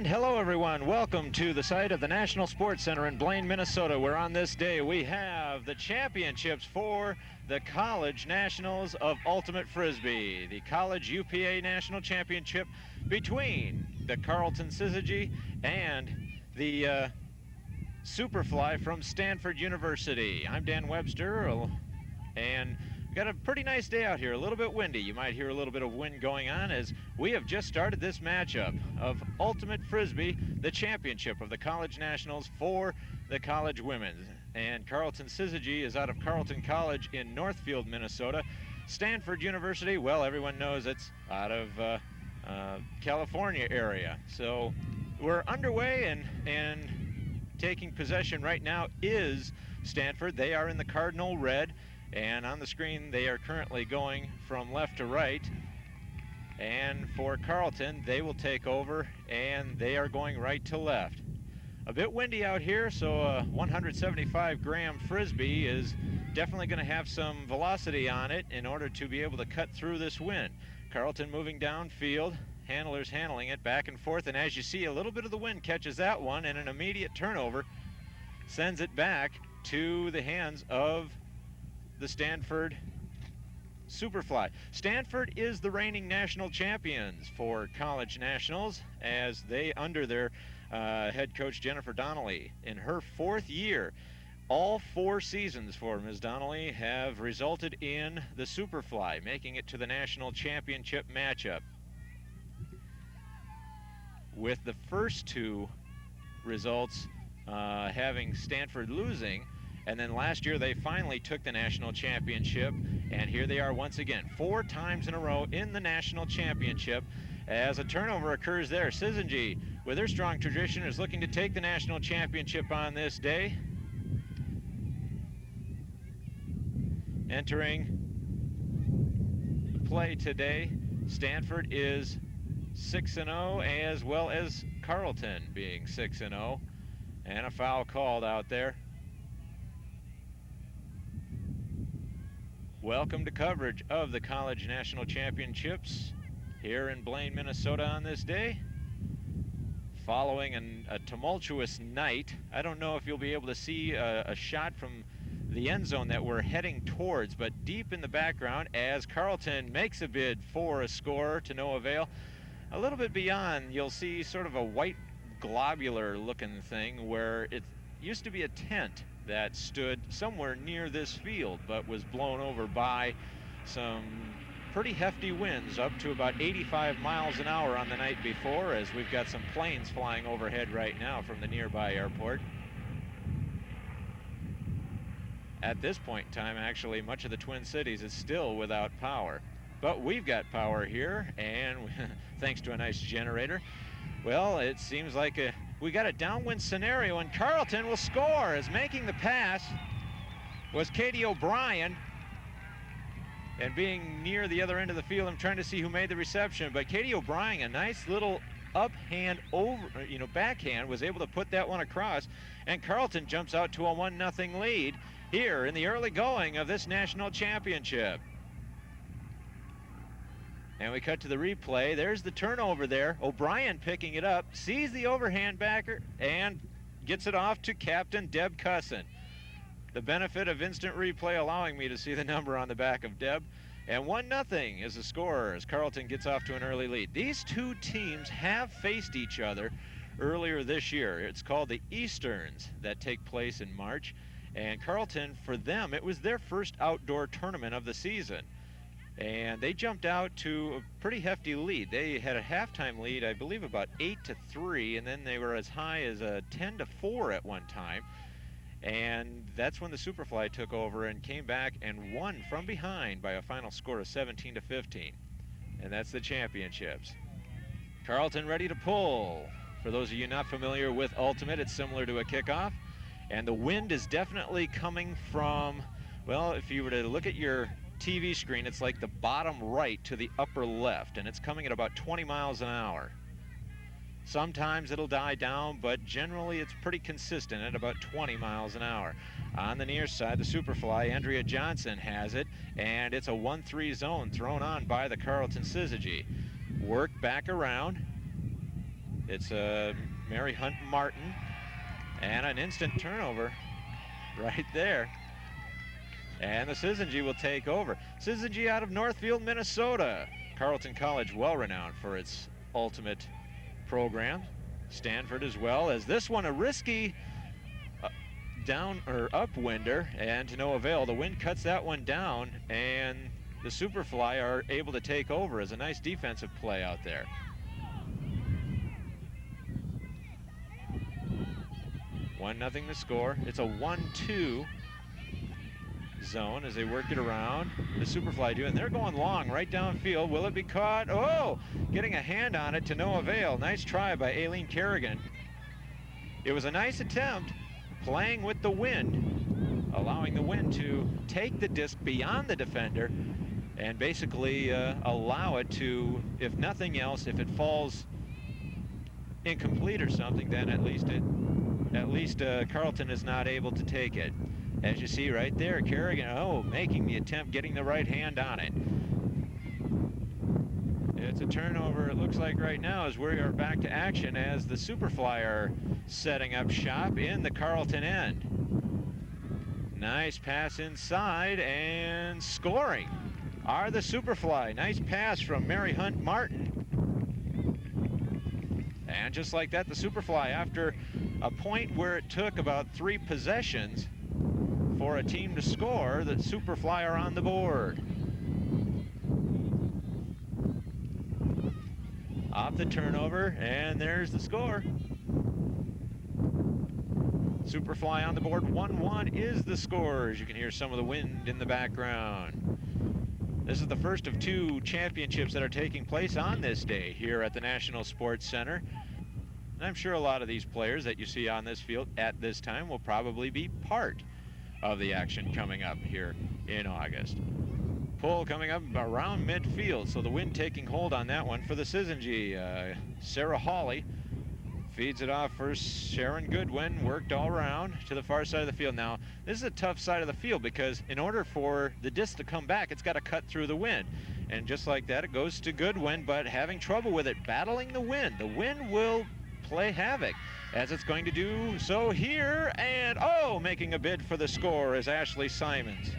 And hello everyone, welcome to the site of the National Sports Center in Blaine, Minnesota, where on this day we have the championships for the College Nationals of Ultimate Frisbee, the College UPA National Championship between the Carleton Syzygy and the Superfly from Stanford University. I'm Dan Webster, and we've got a pretty nice day out here, a little bit windy. You might hear a little bit of wind going on as we have just started this matchup of Ultimate Frisbee, the championship of the College Nationals for the college women. And Carleton Syzygy is out of Carleton College in Northfield, Minnesota. Stanford University, well, everyone knows it's out of California area. So we're underway, and taking possession right now is Stanford. They are in the cardinal red. And on the screen, they are currently going from left to right. And for Carleton, they will take over, and they are going right to left. A bit windy out here, so a 175-gram Frisbee is definitely going to have some velocity on it in order to be able to cut through this wind. Carleton moving downfield, handlers handling it back and forth, and as you see, a little bit of the wind catches that one, and an immediate turnover sends it back to the hands of the Stanford Superfly. Stanford is the reigning national champions for college nationals, as they, under their head coach Jennifer Donnelly, in her fourth year, all 4 seasons for Ms. Donnelly have resulted in the Superfly, making it to the national championship matchup, with the first 2 results having Stanford losing. And then last year they finally took the national championship, and here they are once again, 4 times in a row in the national championship, as a turnover occurs there. Syzygy, with their strong tradition, is looking to take the national championship on this day. Entering the play today, Stanford is 6-0, as well as Carleton being 6-0, and a foul called out there. Welcome to coverage of the College National Championships here in Blaine, Minnesota on this day. Following a tumultuous night, I don't know if you'll be able to see a shot from the end zone that we're heading towards, but deep in the background, as Carleton makes a bid for a score to no avail, a little bit beyond, you'll see sort of a white globular looking thing where it used to be a tent that stood somewhere near this field, but was blown over by some pretty hefty winds, up to about 85 miles an hour on the night before, as we've got some planes flying overhead right now from the nearby airport. At this point in time, actually, much of the Twin Cities is still without power. But we've got power here, and thanks to a nice generator. Well, it seems like we got a downwind scenario, and Carleton will score, as making the pass was Katie O'Brien. And being near the other end of the field, I'm trying to see who made the reception, but Katie O'Brien, a nice little uphand over, backhand, was able to put that one across, and Carleton jumps out to a 1-0 lead here in the early going of this national championship. And we cut to the replay. There's the turnover there. O'Brien picking it up, sees the overhand backer, and gets it off to Captain Deb Cusson. The benefit of instant replay allowing me to see the number on the back of Deb. And 1-0 is the score as Carleton gets off to an early lead. These 2 teams have faced each other earlier this year. It's called the Easterns, that take place in March. And Carleton, for them, it was their first outdoor tournament of the season. And they jumped out to a pretty hefty lead. They had a halftime lead, I believe, about 8-3, and then they were as high as a 10-4 at one time. And that's when the Superfly took over and came back and won from behind by a final score of 17-15. And that's the championships. Carleton ready to pull. For those of you not familiar with Ultimate, it's similar to a kickoff. And the wind is definitely coming from, well, if you were to look at your TV screen, it's like the bottom right to the upper left, and it's coming at about 20 miles an hour. Sometimes it'll die down, but generally it's pretty consistent at about 20 miles an hour. On the near side, the Superfly, Andrea Johnson has it, and it's a 1-3 zone thrown on by the Carleton Syzygy. Work back around. It's Mary Hunt Martin, and an instant turnover right there. And the Syzygy will take over. Syzygy out of Northfield, Minnesota. Carleton College, well renowned for its ultimate program. Stanford as well, as this one a risky down or upwinder, and to no avail. The wind cuts that one down, and the Superfly are able to take over as a nice defensive play out there. One nothing to score. It's a 1-2 zone as they work it around. The Superfly do, and they're going long right downfield. Will it be caught? Oh, getting a hand on it to no avail. Nice try by Aileen Kerrigan. It was a nice attempt playing with the wind, allowing the wind to take the disc beyond the defender and basically allow it to, if nothing else, if it falls incomplete or something, then at least Carleton is not able to take it. As you see right there, Kerrigan, making the attempt, getting the right hand on it. It's a turnover, it looks like right now, as we are back to action as the Superfly are setting up shop in the Carleton end. Nice pass inside, and scoring are the Superfly. Nice pass from Mary Hunt Martin. And just like that, the Superfly, after a point where it took about 3 possessions for a team to score, the Superfly are on the board. Off the turnover, and there's the score. Superfly on the board, 1-1 is the score, as you can hear some of the wind in the background. This is the first of 2 championships that are taking place on this day here at the National Sports Center. And I'm sure a lot of these players that you see on this field at this time will probably be part of the action coming up here in August. Pull coming up around midfield, so the wind taking hold on that one for the Syzygy. Sarah Hawley feeds it off for Sharon Goodwin, worked all around to the far side of the field. Now, this is a tough side of the field because in order for the disc to come back, it's got to cut through the wind. And just like that, it goes to Goodwin, but having trouble with it, battling the wind. The wind will play havoc, as it's going to do so here, and making a bid for the score is Ashley Simons.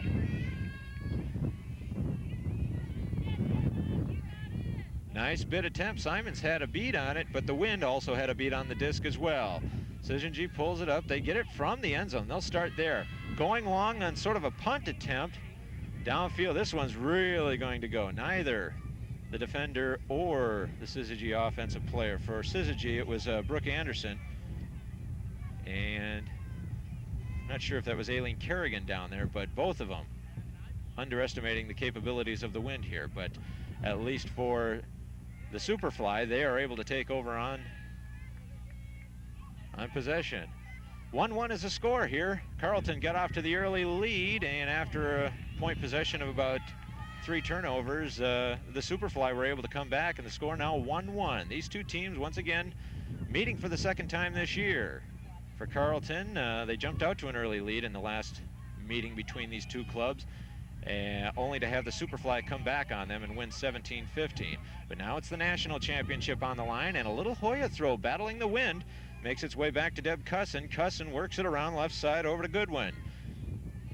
Nice bid attempt. Simons had a beat on it, but the wind also had a beat on the disc as well. Syzygy pulls it up. They get it from the end zone. They'll start there. Going long on sort of a punt attempt. Downfield, this one's really going to go. Neither the defender or the Syzygy offensive player. For Syzygy, it was Brooke Anderson. And I'm not sure if that was Aileen Kerrigan down there, but both of them underestimating the capabilities of the wind here. But at least for the Superfly, they are able to take over on possession. 1-1 is the score here. Carleton got off to the early lead, and after a point possession of about 3 turnovers, the Superfly were able to come back, and the score now 1-1. These 2 teams once again meeting for the 2nd time this year. For Carleton, they jumped out to an early lead in the last meeting between these 2 clubs, only to have the Superfly come back on them and win 17-15. But now it's the national championship on the line, and a little Hoya throw battling the wind makes its way back to Deb Cusson. Cusson works it around left side over to Goodwin.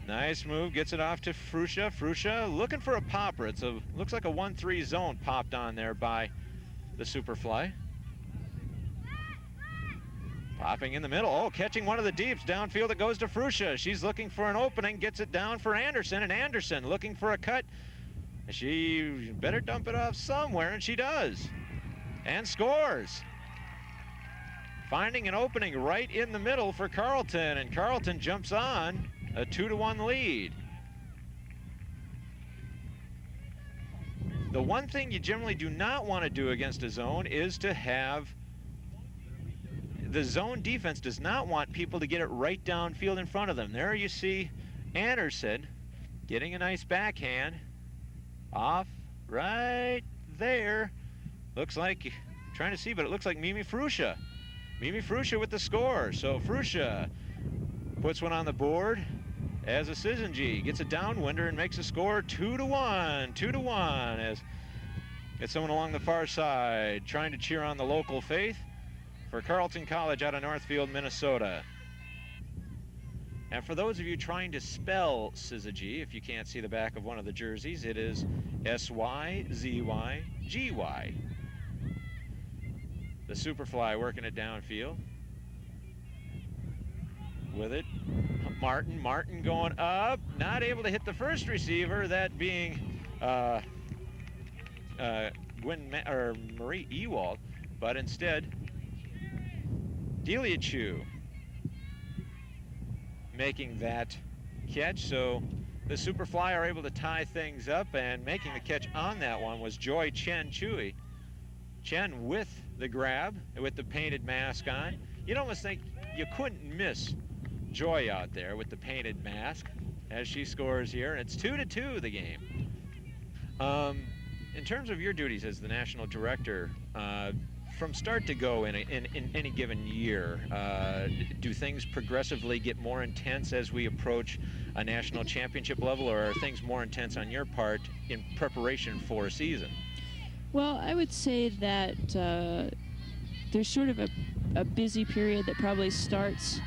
Nice move, gets it off to Fruscia. Fruscia looking for a popper. Looks like a 1-3 zone popped on there by the Superfly. Popping in the middle, catching one of the deeps downfield. It goes to Fruscia. She's looking for an opening, gets it down for Anderson, and Anderson looking for a cut. She better dump it off somewhere, and she does. And scores. Finding an opening right in the middle for Carleton, and Carleton jumps on a 2-1 lead. The one thing you generally do not want to do against a zone is to have the zone defense does not want people to get it right downfield in front of them. There you see Anderson getting a nice backhand off right there. Looks like, trying to see, but it looks like Mimi Fruscia. Mimi Fruscia with the score. So Fruscia puts one on the board as a Syzygy gets a downwinder and makes a score 2-1. 2-1 as get someone along the far side trying to cheer on the local faith. for Carleton College out of Northfield, Minnesota. And for those of you trying to spell Syzygy, if you can't see the back of one of the jerseys, it is S-Y-Z-Y-G-Y. The Superfly working it downfield. With it, Martin going up, not able to hit the first receiver, that being Marie Ewald, but instead Delia Chu making that catch. So the Superfly are able to tie things up, and making the catch on that one was Joy Chen Chui. Chen with the grab, with the painted mask on. You'd almost think you couldn't miss Joy out there with the painted mask as she scores here, and it's 2-2 the game. In terms of your duties as the national director, from start to go in any given year, do things progressively get more intense as we approach a national championship level, or are things more intense on your part in preparation for a season? Well, I would say that there's sort of a busy period that probably starts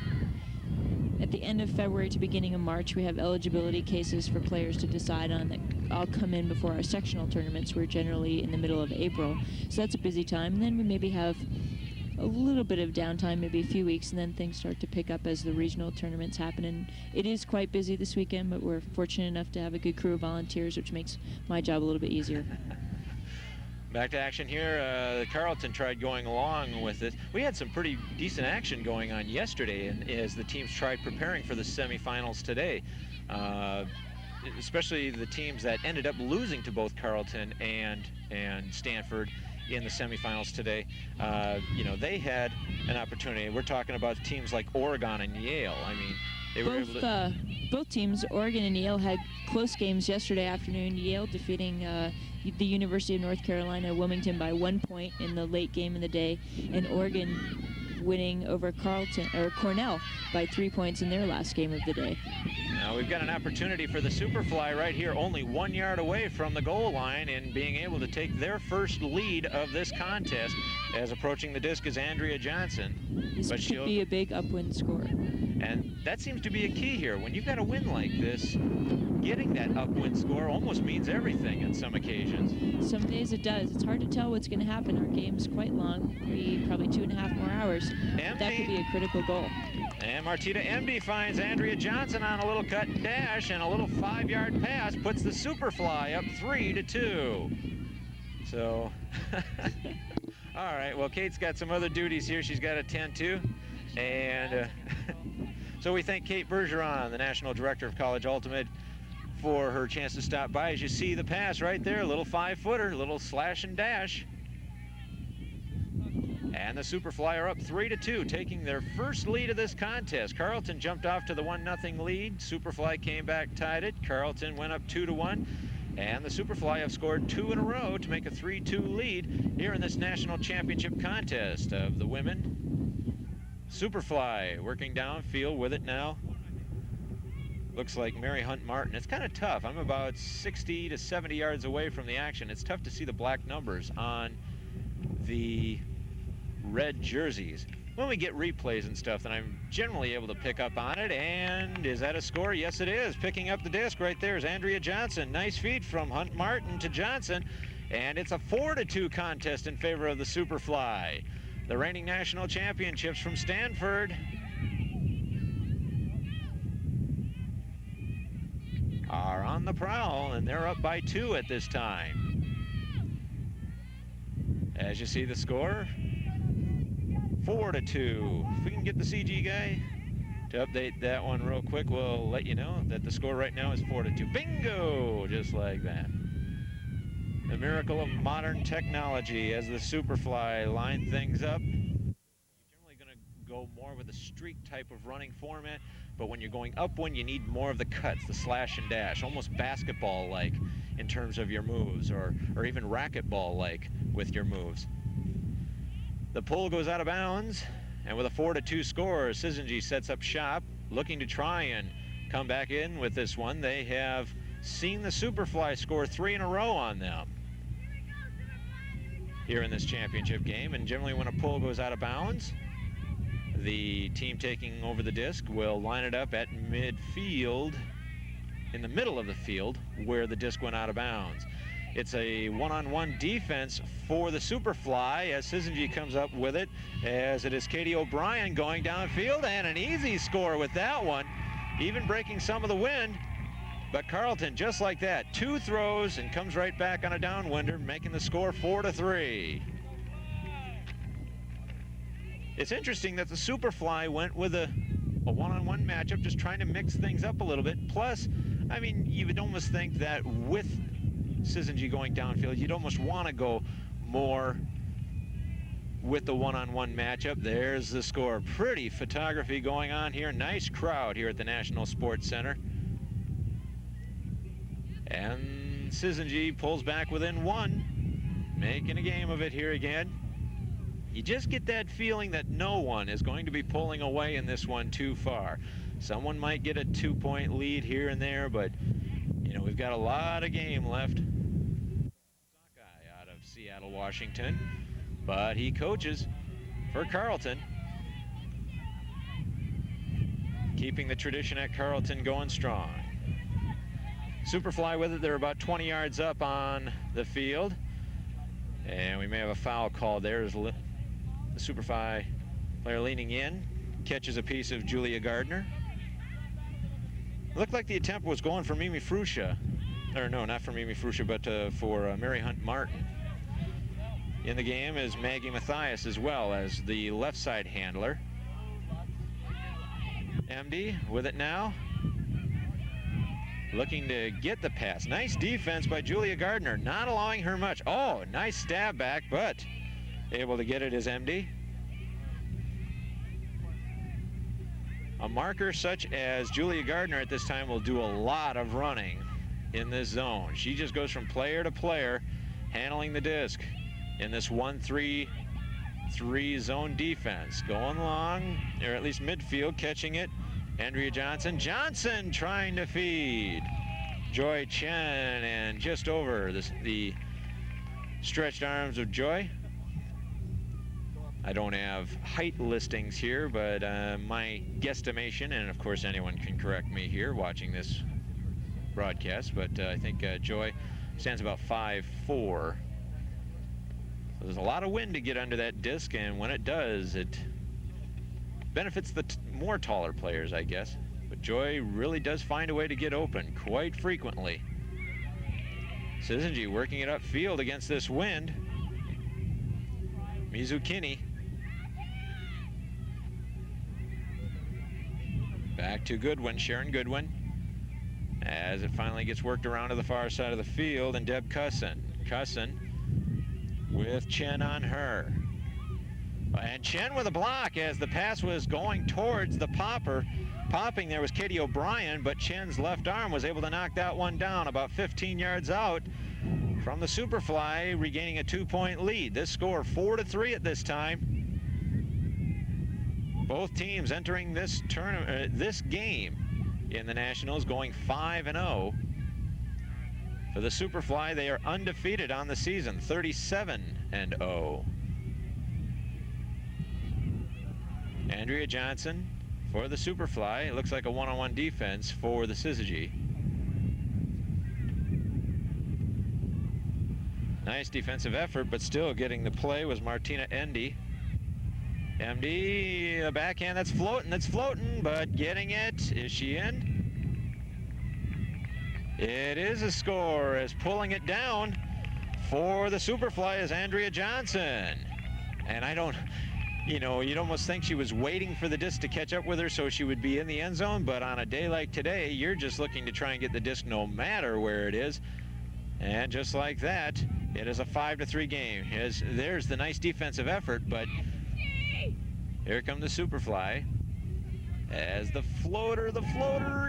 at the end of February to beginning of March. We have eligibility cases for players to decide on that all come in before our sectional tournaments. We're generally in the middle of April, so that's a busy time. And then we maybe have a little bit of downtime, maybe a few weeks, and then things start to pick up as the regional tournaments happen. And it is quite busy this weekend, but we're fortunate enough to have a good crew of volunteers, which makes my job a little bit easier. Back to action here. Carleton tried going along with it. We had some pretty decent action going on yesterday, and as the teams tried preparing for the semifinals today, especially the teams that ended up losing to both Carleton and Stanford in the semifinals today. You know, they had an opportunity. We're talking about teams like Oregon and Yale. I mean, they were able to... both teams, Oregon and Yale, had close games yesterday afternoon. Yale defeating the University of North Carolina, Wilmington, by 1 point in the late game of the day, and Oregon winning over Cornell by 3 points in their last game of the day. Now we've got an opportunity for the Superfly right here, only 1 yard away from the goal line, and being able to take their first lead of this contest, as approaching the disc is Andrea Johnson. This could be a big upwind score. And that seems to be a key here. When you've got a win like this, getting that upwind score almost means everything on some occasions. Some days it does. It's hard to tell what's going to happen. Our game's quite long. Probably 2.5 more hours. That could be a critical goal. And Martita Emby finds Andrea Johnson on a little cut and dash, and a little 5-yard pass puts the Superfly up 3-2. So, all right, well, Kate's got some other duties here. She's got to attend to. And so we thank Kate Bergeron, the National Director of College Ultimate, for her chance to stop by. As you see the pass right there, a little 5-footer, little slash and dash. And the Superfly are up 3-2, taking their first lead of this contest. Carleton jumped off to the 1-0 lead. Superfly came back, tied it. Carleton went up 2-1. And the Superfly have scored 2 in a row to make a 3-2 lead here in this national championship contest of the women. Superfly working downfield with it now. Looks like Mary Hunt Martin. It's kind of tough. I'm about 60 to 70 yards away from the action. It's tough to see the black numbers on the red jerseys. When we get replays and stuff, then I'm generally able to pick up on it. And is that a score? Yes, it is. Picking up the disc right there is Andrea Johnson. Nice feed from Hunt Martin to Johnson. And it's a 4-2 contest in favor of the Superfly. The reigning national championships from Stanford are on the prowl, and they're up by 2 at this time. As you see the score, 4-2. If we can get the CG guy to update that one real quick, we'll let you know that the score right now is 4-2. Bingo! Just like that. The miracle of modern technology as the Superfly line things up. You're generally going to go more with a streak type of running format, but when you're going upwind, you need more of the cuts, the slash and dash, almost basketball-like in terms of your moves, or even racquetball-like with your moves. The pull goes out of bounds, and with a 4-2 score, Syzygy sets up shop, looking to try and come back in with this one. They have seen the Superfly score 3 in a row on them. here in this championship game. And generally when a pull goes out of bounds, the team taking over the disc will line it up at midfield, in the middle of the field where the disc went out of bounds. It's a one-on-one defense for the Superfly as Syzygy comes up with it, as it is Katie O'Brien going downfield, and an easy score with that one, even breaking some of the wind. But Carleton, just like that, 2 throws and comes right back on a downwinder, making the score 4-3. It's interesting that the Superfly went with a one-on-one matchup, just trying to mix things up a little bit. Plus, I mean, you would almost think that with Syzygy going downfield, you'd almost want to go more with the one-on-one matchup. There's the score. Pretty photography going on here. Nice crowd here at the National Sports Center. And Syzygy pulls back within 1, making a game of it here again. You just get that feeling that no one is going to be pulling away in this one too far. Someone might get a 2-point lead here and there, but you know, we've got a lot of game left. Out of Seattle, Washington, but he coaches for Carleton, keeping the tradition at Carleton going strong. Superfly with it. They're about 20 yards up on the field, and we may have a foul call there. As the Superfly player leaning in catches a piece of Julia Gardner. It looked like the attempt was going for Mimi Fruscia, or no, not for Mimi Fruscia, but for Mary Hunt Martin. In the game is Maggie Mathias as well as the left side handler. MD with it now, looking to get the pass. Nice defense by Julia Gardner, not allowing her much. Oh, nice stab back, but able to get it as MD. A marker such as Julia Gardner at this time will do a lot of running in this zone. She just goes from player to player, handling the disc in this 1-3-3 zone defense. Going long, or at least midfield, catching it. Andrea Johnson. Johnson trying to feed Joy Chen, and just over the stretched arms of Joy. I don't have height listings here, but my guesstimation, and of course anyone can correct me here watching this broadcast, but I think Joy stands about 5'4". So there's a lot of wind to get under that disc, and when it does, it benefits the more taller players, I guess. But Joy really does find a way to get open quite frequently. Syzygy working it upfield against this wind. Mizukini. Back to Goodwin, Sharon Goodwin, as it finally gets worked around to the far side of the field, and Deb Cusson. Cusson with Chen on her. And Chen with a block as the pass was going towards the popper. Popping there was Katie O'Brien, but Chen's left arm was able to knock that one down about 15 yards out from the Superfly, regaining a 2-point lead. This score 4-3 at this time. Both teams entering this tournament, this game in the Nationals, going 5-0. For the Superfly, they are undefeated on the season, 37-0. Andrea Johnson for the Superfly. It looks like a one-on-one defense for the Syzygy. Nice defensive effort, but still getting the play was Martina Endy. MD, a backhand that's floating, but getting it. Is she in? It is a score, as pulling it down for the Superfly is Andrea Johnson. And I don't, you know, you'd almost think she was waiting for the disc to catch up with her so she would be in the end zone, but on a day like today, you're just looking to try and get the disc no matter where it is. And just like that, it is a 5-3 game. There's the nice defensive effort, but here come the Superfly. As the floater,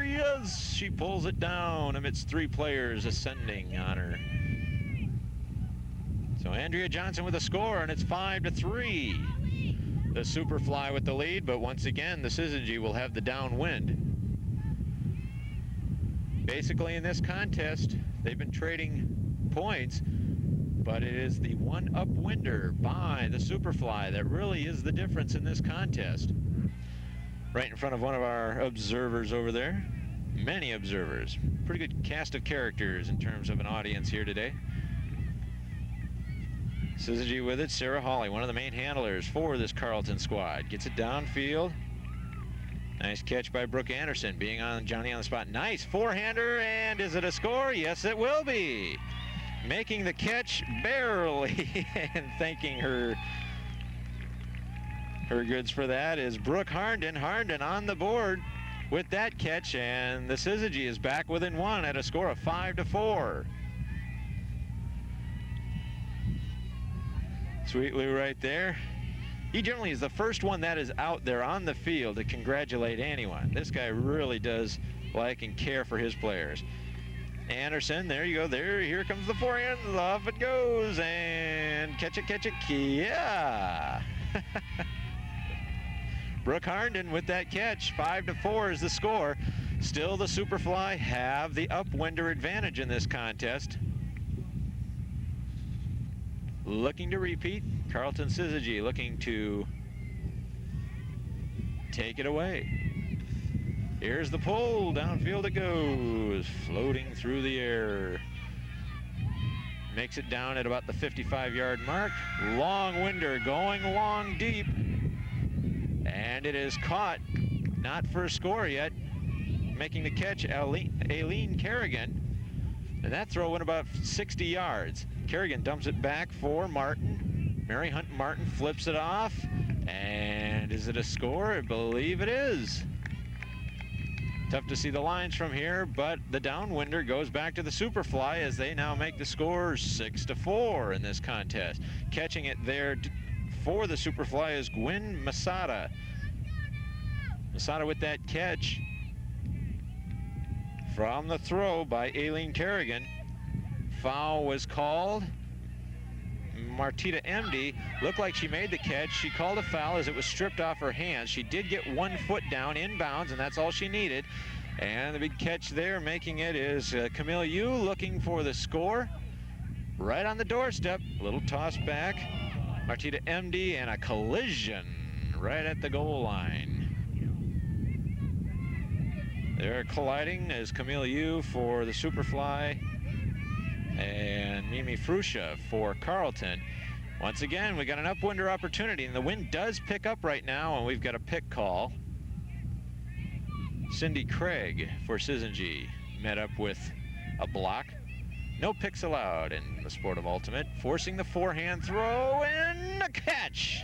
yes, she pulls it down amidst 3 players ascending on her. So Andrea Johnson with a score, and it's 5-3. The Superfly with the lead, but once again, the Syzygy will have the downwind. Basically, in this contest, they've been trading points. but it is the one upwinder by the Superfly that really is the difference in this contest. Right in front of one of our observers over there. Many observers. Pretty good cast of characters in terms of an audience here today. Syzygy with it. Sarah Hawley, one of the main handlers for this Carleton squad. Gets it downfield. Nice catch by Brooke Anderson, being on Johnny on the spot. Nice forehander, and is it a score? Yes, it will be. Making the catch barely, and thanking her goods for that is Brooke Harnden. Harnden on the board with that catch, and the Syzygy is back within one at a score of 5-4. Sweet Lou right there. He generally is the first one that is out there on the field to congratulate anyone. This guy really does like and care for his players. Anderson, there you go. Here comes the forehand. Off it goes, and catch it, yeah. Brooke Harnden with that catch. 5-4 is the score. Still, the Superfly have the upwinder advantage in this contest. Looking to repeat. Carleton Syzygy looking to take it away. Here's the pull. Downfield it goes. Floating through the air. Makes it down at about the 55-yard mark. Long winder going long deep. And it is caught. Not for a score yet. Making the catch, Aileen Kerrigan. And that throw went about 60 yards. Kerrigan dumps it back for Martin. Mary Hunt Martin flips it off. And is it a score? I believe it is. Tough to see the lines from here, but the downwinder goes back to the Superfly as they now make the score 6-4 in this contest. Catching it there for the Superfly is Gwen Masada. Masada with that catch from the throw by Aileen Kerrigan. Foul was called. Martita Emdy looked like she made the catch. She called a foul as it was stripped off her hands. She did get 1 foot down inbounds, and that's all she needed. And the big catch there making it is Camille Yu looking for the score. Right on the doorstep. Little toss back. Martita Emdy and a collision right at the goal line. They're colliding as Camille Yu for the Superfly and Mimi Fruscia for Carleton. Once again, we got an upwinder opportunity, and the wind does pick up right now, and we've got a pick call. Cindy Craig for Syzygy met up with a block. No picks allowed in the sport of ultimate. Forcing the forehand throw, and a catch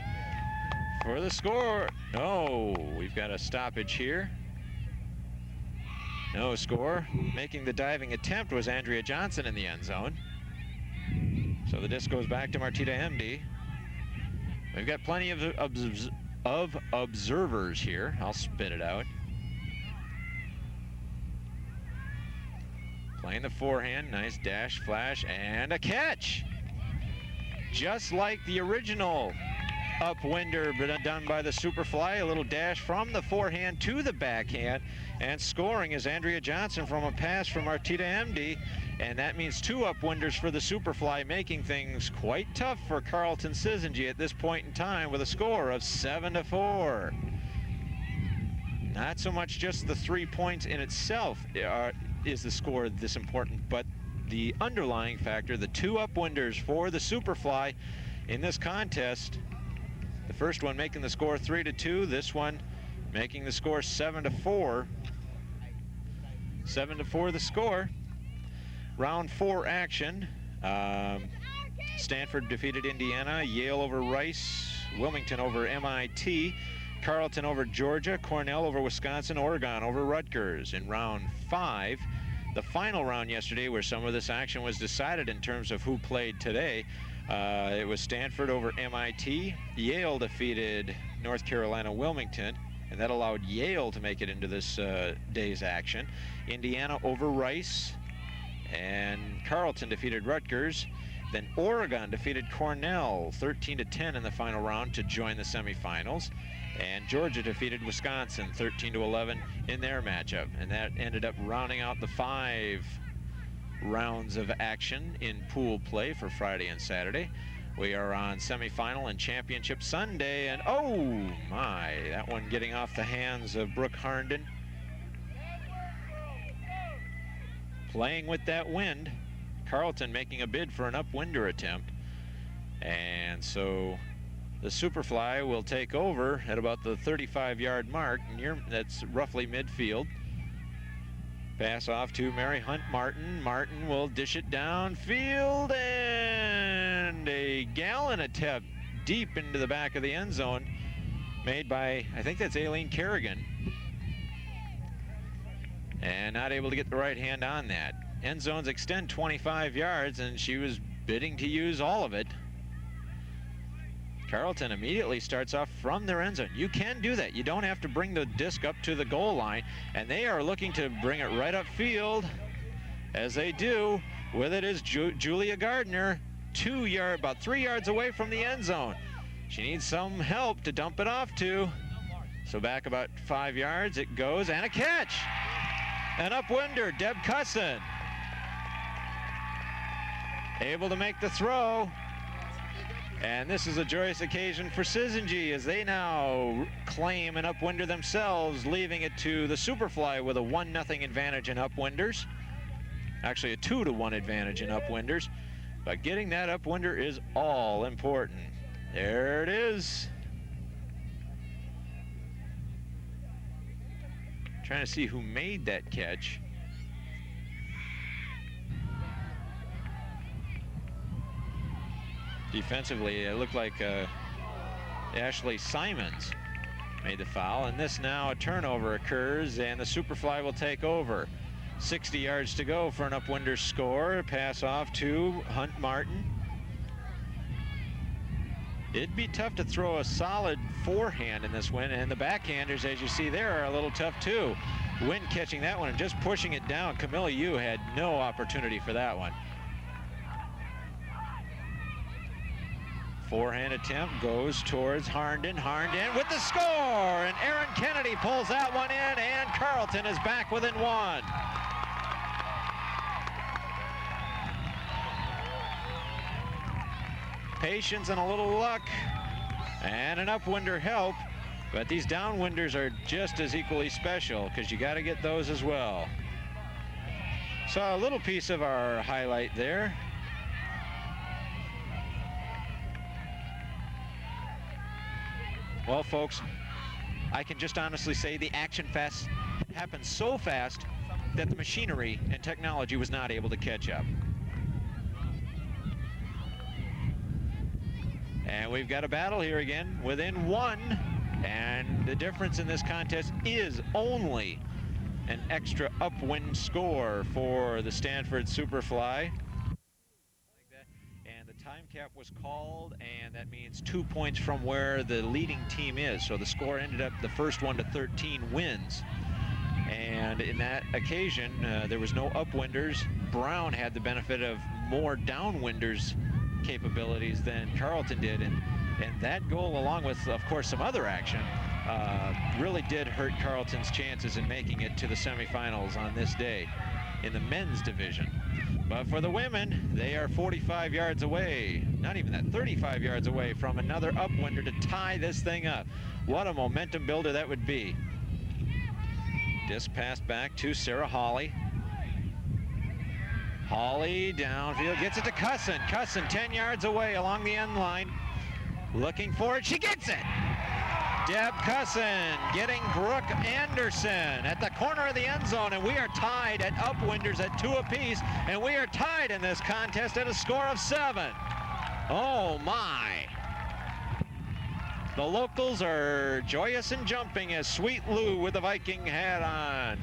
for the score. No, we've got a stoppage here. No score. Making the diving attempt was Andrea Johnson in the end zone. So the disc goes back to Martita Emdy. We've got plenty of observers here. I'll spit it out. Playing the forehand. Nice dash, flash, and a catch. Just like the original upwinder done by the Superfly. A little dash from the forehand to the backhand, and scoring is Andrea Johnson from a pass from Martita Emdy, and that means 2 upwinders for the Superfly, making things quite tough for Carleton Syzygy at this point in time with a score of 7-4. Not so much just the 3 points in itself is the score this important, but the underlying factor, the 2 upwinders for the Superfly in this contest. The first one making the score 3-2. This one making the score 7-4. 7-4 the score. Round 4 action. Stanford defeated Indiana. Yale over Rice. Wilmington over MIT. Carleton over Georgia. Cornell over Wisconsin. Oregon over Rutgers. In round 5, the final round yesterday where some of this action was decided in terms of who played today. It was Stanford over MIT. Yale defeated North Carolina Wilmington, and that allowed Yale to make it into this day's action. Indiana over Rice, and Carleton defeated Rutgers. Then Oregon defeated Cornell 13-10 in the final round to join the semifinals. And Georgia defeated Wisconsin 13-11 in their matchup. And that ended up rounding out the 5 rounds of action in pool play for Friday and Saturday. We are on semifinal and championship Sunday, and oh my, that one getting off the hands of Brooke Harnden. Playing with that wind, Carleton making a bid for an upwinder attempt. And so the Superfly will take over at about the 35-yard mark. That's roughly midfield. Pass off to Mary Hunt Martin. Martin will dish it downfield, and a gallon attempt deep into the back of the end zone made by, I think that's Aileen Kerrigan. And not able to get the right hand on that. End zones extend 25 yards, and she was bidding to use all of it. Carleton immediately starts off from their end zone. You can do that. You don't have to bring the disc up to the goal line, and they are looking to bring it right upfield. As they do, with it is Julia Gardner, about 3 yards away from the end zone. She needs some help to dump it off to. So back about 5 yards it goes, and a catch! An upwinder, Deb Cusson. Able to make the throw. And this is a joyous occasion for Syzygy as they now claim an upwinder themselves, leaving it to the Superfly with a 1-0 advantage in upwinders. Actually a 2-1 advantage in upwinders. But getting that upwinder is all important. There it is. Trying to see who made that catch. Defensively, it looked like Ashley Simons made the foul, and this now a turnover occurs, and the Superfly will take over. 60 yards to go for an upwinder score. Pass off to Hunt Martin. It'd be tough to throw a solid forehand in this wind, and the backhanders, as you see there, are a little tough too. Wind catching that one and just pushing it down. Camilla Yu had no opportunity for that one. Forehand attempt goes towards Harnden. Harnden with the score, and Erin Kennedy pulls that one in, and Carleton is back within one. Patience and a little luck, and an upwinder help, but these downwinders are just as equally special because you got to get those as well. So a little piece of our highlight there. Well, folks, I can just honestly say the action happened so fast that the machinery and technology was not able to catch up. And we've got a battle here again within one, and the difference in this contest is only an extra upwind score for the Stanford Superfly. Time cap was called, and that means 2 points from where the leading team is. So the score ended up the first one to 13 wins. And in that occasion, there was no upwinders. Brown had the benefit of more downwinders capabilities than Carleton did. And that goal, along with, of course, some other action, really did hurt Carleton's chances in making it to the semifinals on this day in the men's division. But for the women, they are 45 yards away, not even that, 35 yards away from another upwinder to tie this thing up. What a momentum builder that would be. Disc passed back to Sarah Hawley. Hawley downfield, gets it to Cusson. Cusson 10 yards away along the end line. Looking for it, she gets it! Deb Cusson getting Brooke Anderson at the corner of the end zone, and we are tied at upwinders at 2 apiece, and we are tied in this contest at a score of 7. Oh my. The locals are joyous and jumping as Sweet Lou with the Viking hat on.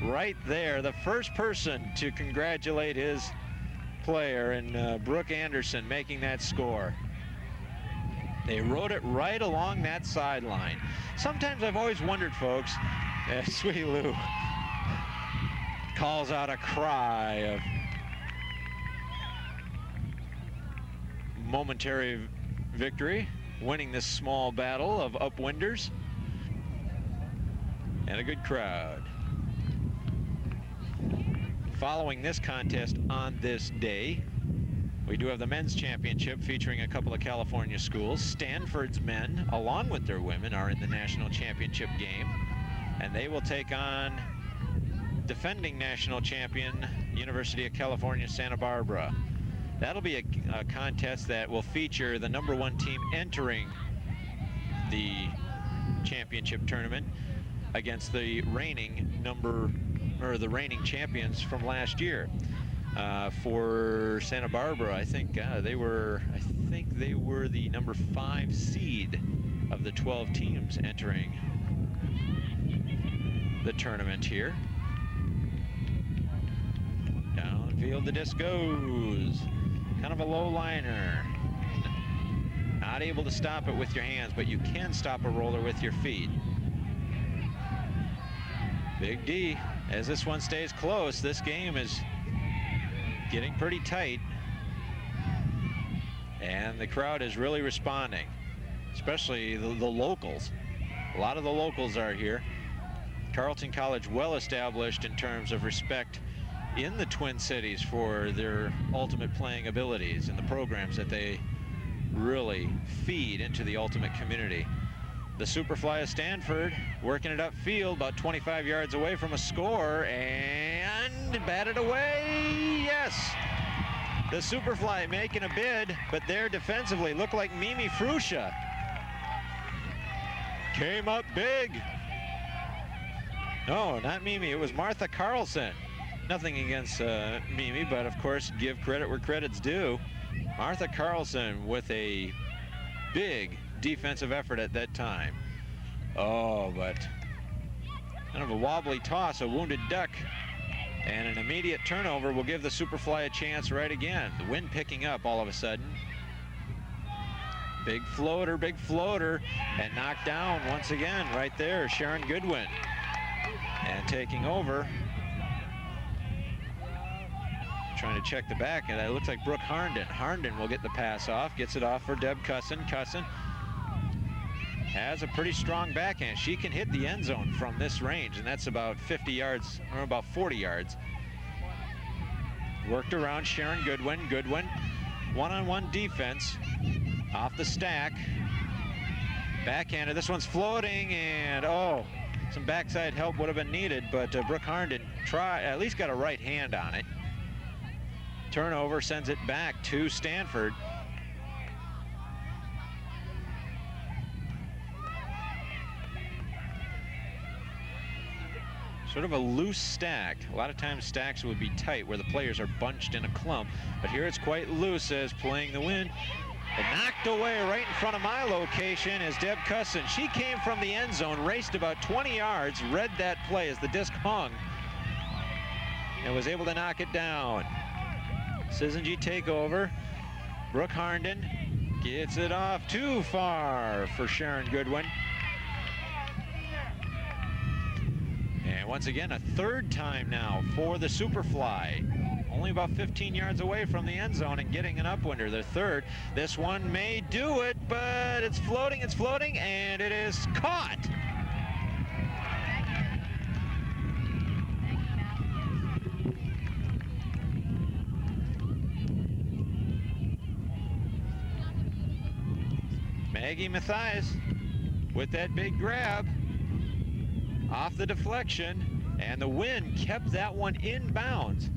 Right there, the first person to congratulate his player, and Brooke Anderson making that score. They rode it right along that sideline. Sometimes I've always wondered, folks, as Sweet Lou calls out a cry of momentary victory, winning this small battle of upwinders, and a good crowd. following this contest on this day, we do have the men's championship featuring a couple of California schools. Stanford's men, along with their women, are in the national championship game, and they will take on defending national champion University of California, Santa Barbara. That'll be a contest that will feature the #1 team entering the championship tournament against the reigning champions from last year. For Santa Barbara, I think they were the #5 seed of the 12 teams entering the tournament here. Downfield the disc goes. Kind of a low liner. Not able to stop it with your hands, but you can stop a roller with your feet. Big D, as this one stays close, this game is getting pretty tight. And the crowd is really responding, especially the locals. A lot of the locals are here. Carleton College well established in terms of respect in the Twin Cities for their ultimate playing abilities and the programs that they really feed into the ultimate community. The Superfly of Stanford working it upfield, about 25 yards away from a score, and batted away. Yes, the Superfly making a bid, but there defensively looked like Mimi Fruscia came up big. No, not Mimi, it was Martha Carlson. Nothing against Mimi, but of course give credit where credit's due. Martha Carlson with a big defensive effort at that time. Oh, but kind of a wobbly toss, a wounded duck, and an immediate turnover will give the Superfly a chance right again. The wind picking up all of a sudden. Big floater, and knocked down once again right there, Sharon Goodwin. And taking over, trying to check the back, and it looks like Brooke Harnden. Harnden will get the pass off, gets it off for Deb Cusson. Cusson has a pretty strong backhand. She can hit the end zone from this range, and that's about 50 yards, or about 40 yards. Worked around Sharon Goodwin. Goodwin, one-on-one defense off the stack. Backhanded, this one's floating, and oh, some backside help would have been needed, but Brooke Harnden at least got a right hand on it. Turnover sends it back to Stanford. Sort of a loose stack. A lot of times stacks would be tight where the players are bunched in a clump, but here it's quite loose as playing the wind. And knocked away right in front of my location is Deb Cusson. She came from the end zone, raced about 20 yards, read that play as the disc hung, and was able to knock it down. Syzygy takeover. Brooke Harnden gets it off too far for Sharon Goodwin. And once again, a third time now for the Superfly. Only about 15 yards away from the end zone and getting an upwinder. The third. This one may do it, but it's floating, and it is caught. Maggie Mathias with that big grab off the deflection, and the wind kept that one in bounds.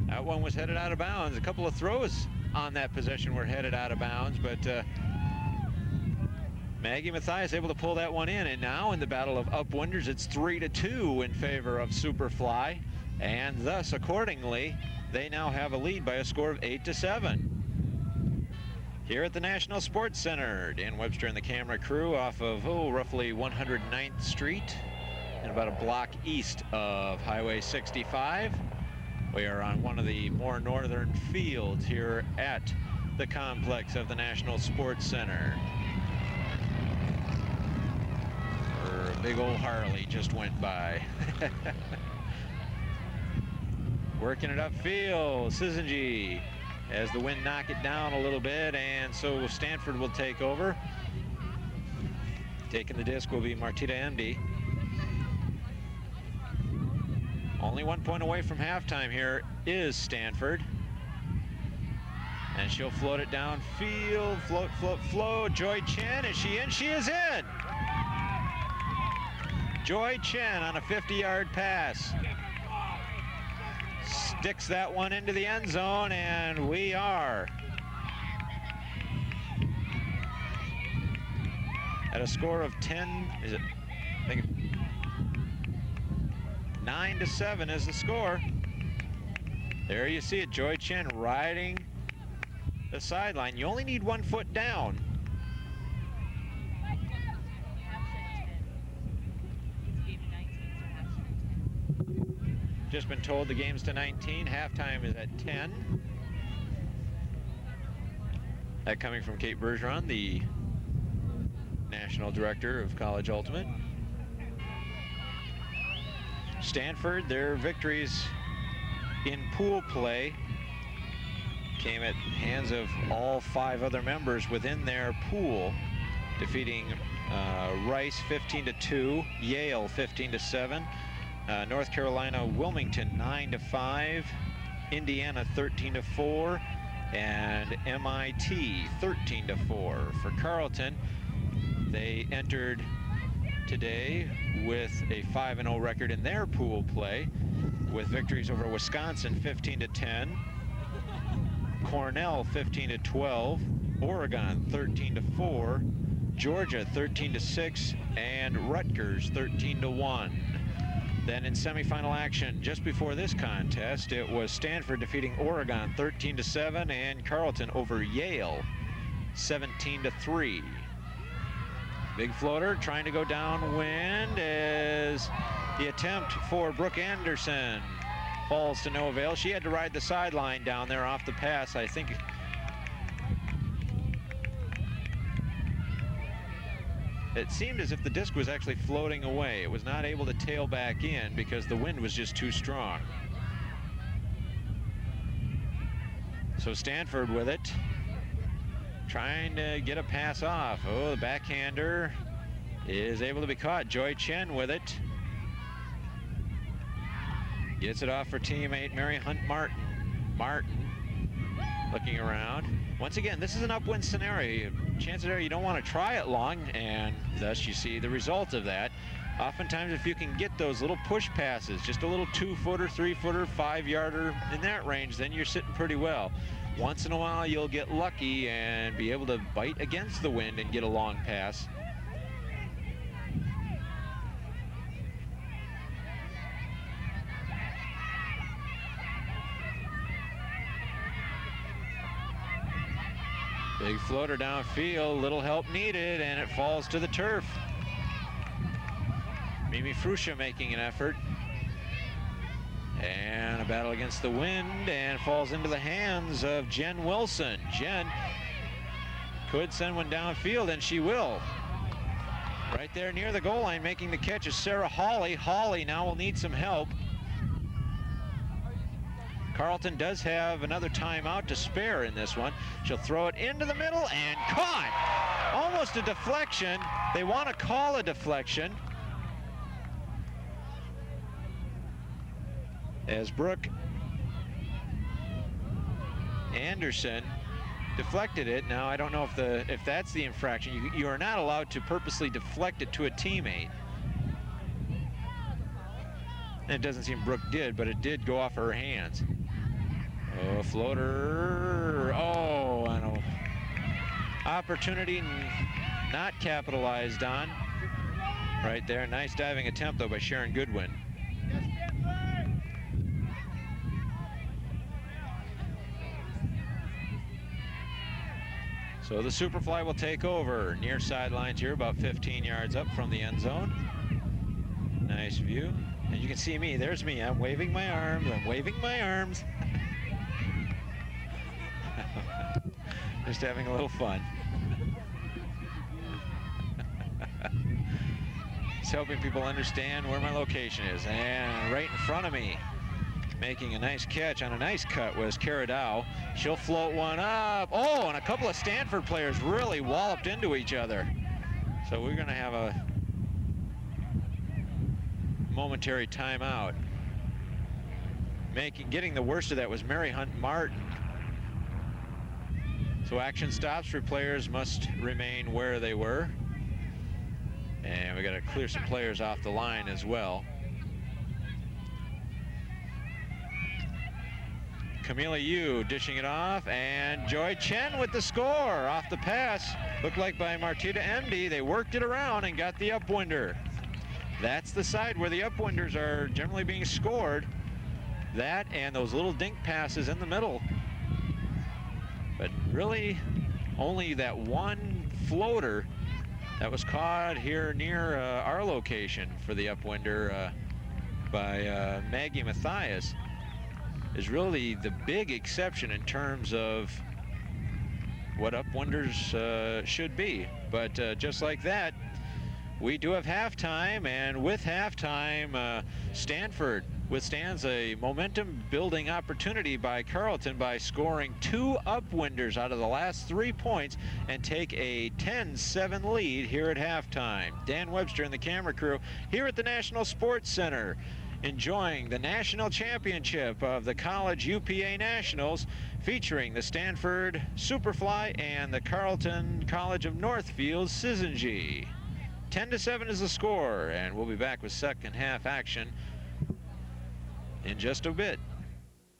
That one was headed out of bounds. A couple of throws on that possession were headed out of bounds, but Maggie Mathias able to pull that one in, and now in the battle of upwinders, it's 3-2 in favor of Superfly, and thus accordingly they now have a lead by a score of 8-7. Here at the National Sports Center, Dan Webster and the camera crew off of roughly 109th Street and about a block east of Highway 65. We are on one of the more northern fields here at the complex of the National Sports Center. A big old Harley just went by. Working it upfield, Syzygy, as the wind knocked it down a little bit, and so Stanford will take over. Taking the disc will be Martita MD. Only 1 point away from halftime here is Stanford. And she'll float it downfield. Float, float, float. Joy Chen, is she in? She is in! Joy Chen on a 50-yard pass. Sticks that one into the end zone, and we are at a score of 10, is it? I think 9-7 is the score. There you see it, Joy Chen riding the sideline. You only need 1 foot down. Just been told the game's to 19. Halftime is at 10. That coming from Kate Bergeron, the National Director of College Ultimate. Stanford, their victories in pool play came at hands of all 5 other members within their pool, defeating Rice 15-2, Yale 15-7, North Carolina Wilmington 9-5, Indiana 13-4, and MIT 13-4. For Carleton, they entered today with a 5-0 record in their pool play, with victories over Wisconsin 15-10, Cornell 15-12, Oregon 13-4, Georgia 13-6, and Rutgers 13-1. Then in semifinal action just before this contest, it was Stanford defeating Oregon 13-7 and Carleton over Yale 17-3. Big floater trying to go downwind as the attempt for Brooke Anderson falls to no avail. She had to ride the sideline down there off the pass. I think it seemed as if the disc was actually floating away. It was not able to tail back in because the wind was just too strong. So Stanford with it, trying to get a pass off. Oh, the backhander is able to be caught. Joy Chen with it. Gets it off for teammate Mary Hunt Martin. Martin looking around. Once again, this is an upwind scenario. Chances are you don't want to try it long, and thus you see the result of that. Oftentimes, if you can get those little push passes, just a little 2-footer, 3-footer, 5-yarder in that range, then you're sitting pretty well. Once in a while, you'll get lucky and be able to bite against the wind and get a long pass. Big floater downfield, little help needed, and it falls to the turf. Mimi Fruscia making an effort. And a battle against the wind, and falls into the hands of Jen Wilson. Jen could send one downfield, and she will. Right there near the goal line, making the catch is Sarah Hawley. Hawley now will need some help. Carleton does have another timeout to spare in this one. She'll throw it into the middle and caught. Almost a deflection. They want to call a deflection, as Brooke Anderson deflected it. Now I don't know if that's the infraction. You are not allowed to purposely deflect it to a teammate. And it doesn't seem Brooke did, but it did go off her hands. Oh, floater. Oh, I know. Opportunity not capitalized on. Right there. Nice diving attempt, though, by Sharon Goodwin. So the Superfly will take over near sidelines here, about 15 yards up from the end zone. Nice view. And you can see me. There's me. I'm waving my arms. I'm waving my arms. Just having a little fun. Just helping people understand where my location is. And right in front of me, making a nice catch on a nice cut, was Cara Dow. She'll float one up. Oh, and a couple of Stanford players really walloped into each other. So we're going to have a momentary timeout. Getting the worst of that was Mary Hunt Martin. So action stops for players must remain where they were. And we got to clear some players off the line as well. Camila Yu dishing it off, and Joy Chen with the score off the pass. Looked like by Martita Emdy. They worked it around and got the upwinder. That's the side where the upwinders are generally being scored. That and those little dink passes in the middle. But really, only that one floater that was caught here near our location for the upwinder by Maggie Mathias is really the big exception in terms of what upwinders should be. But just like that, we do have halftime, and with halftime, Stanford withstands a momentum-building opportunity by Carleton by scoring 2 upwinders out of the last 3 points and take a 10-7 lead here at halftime. Dan Webster and the camera crew here at the National Sports Center, enjoying the national championship of the college UPA Nationals, featuring the Stanford Superfly and the Carleton College of Northfield Syzygy. 10-7 is the score, and we'll be back with second half action in just a bit.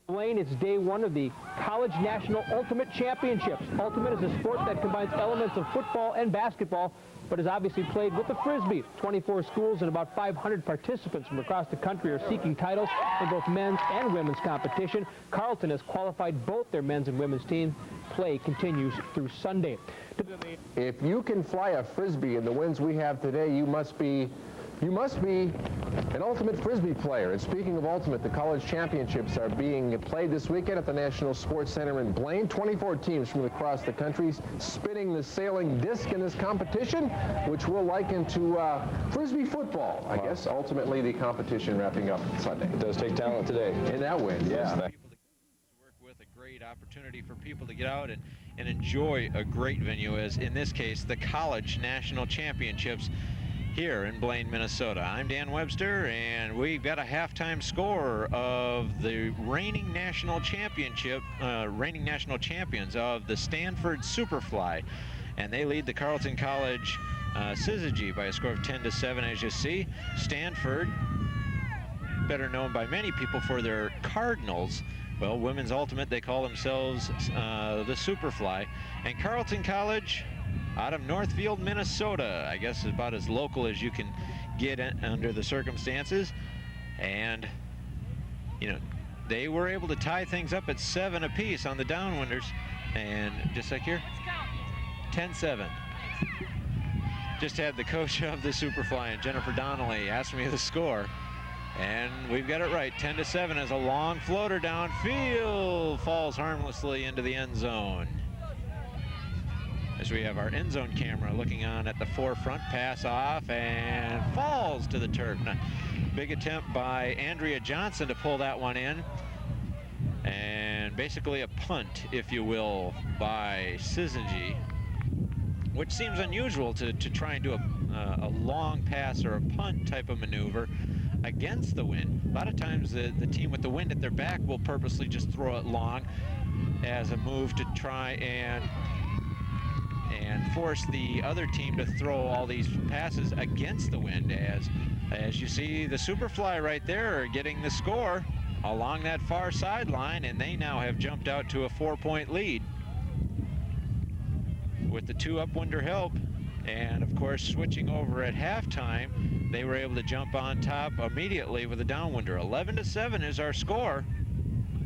Blaine, it's day 1 of the College National Ultimate Championships. Ultimate is a sport that combines elements of football and basketball, but is obviously played with the Frisbee. 24 schools and about 500 participants from across the country are seeking titles in both men's and women's competition. Carleton has qualified both their men's and women's teams. Play continues through Sunday. If you can fly a Frisbee in the winds we have today, you must be an ultimate Frisbee player. And speaking of ultimate, the college championships are being played this weekend at the National Sports Center in Blaine. 24 teams from across the country spinning the sailing disc in this competition, which we'll liken to Frisbee football. I guess ultimately the competition wrapping up Sunday. It does take talent today. In that win, yeah. Work with a great opportunity for people to get out and enjoy a great venue, as in this case the College National Championships here in Blaine, Minnesota. I'm Dan Webster, and we've got a halftime score of the reigning national champions of the Stanford Superfly, and they lead the Carleton College Syzygy by a score of 10-7. As you see, Stanford, better known by many people for their Cardinals. Well, women's ultimate, they call themselves the Superfly. And Carleton College, out of Northfield, Minnesota, I guess is about as local as you can get under the circumstances. And, you know, they were able to tie things up at 7 apiece on the downwinders. And just like here, 10-7. Just had the coach of the Superfly, and Jennifer Donnelly, asked me the score. And we've got it right. 10-7 as a long floater downfield falls harmlessly into the end zone. As we have our end zone camera looking on at the forefront, pass off and falls to the turf. Now, big attempt by Andrea Johnson to pull that one in. And basically a punt, if you will, by Syzygy, which seems unusual to try and do a long pass or a punt type of maneuver against the wind. A lot of times the team with the wind at their back will purposely just throw it long as a move to try and force the other team to throw all these passes against the wind. As you see, the Superfly right there are getting the score along that far sideline, and they now have jumped out to a 4-point lead with the 2 upwinder help. And of course, switching over at halftime, they were able to jump on top immediately with a downwinder. 11-7 is our score.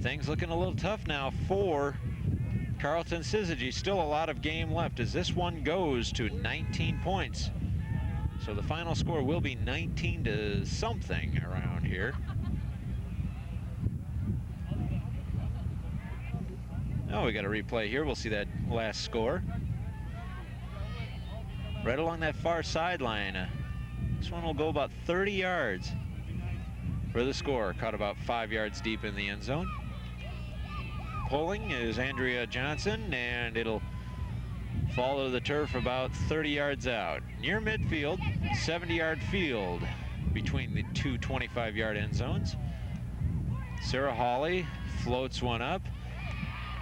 Things looking a little tough now for Carleton Syzygy. Still a lot of game left as this one goes to 19 points. So the final score will be 19-something around here. Oh, we got a replay here. We'll see that last score. Right along that far sideline. This one will go about 30 yards for the score. Caught about 5 yards deep in the end zone. Pulling is Andrea Johnson, and it'll fall to the turf about 30 yards out. Near midfield, 70-yard field between the two 25-yard end zones. Sarah Hawley floats one up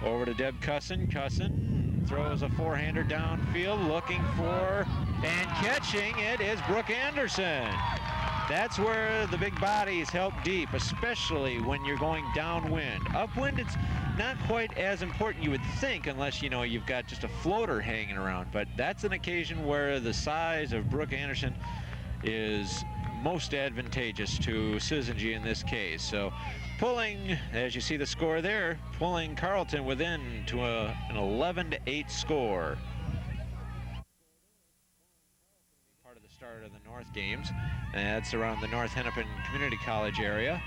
over to Deb Cusson. Cusson throws a forehander downfield, looking for and catching it is Brooke Anderson. That's where the big bodies help deep, especially when you're going downwind. Upwind, it's not quite as important, you would think, unless you know you've got just a floater hanging around. But that's an occasion where the size of Brooke Anderson is most advantageous to Syzygy in this case. So pulling, as you see the score there, pulling Carleton within to an 11-8 score. Part of the start of the North games. That's around the North Hennepin Community College area.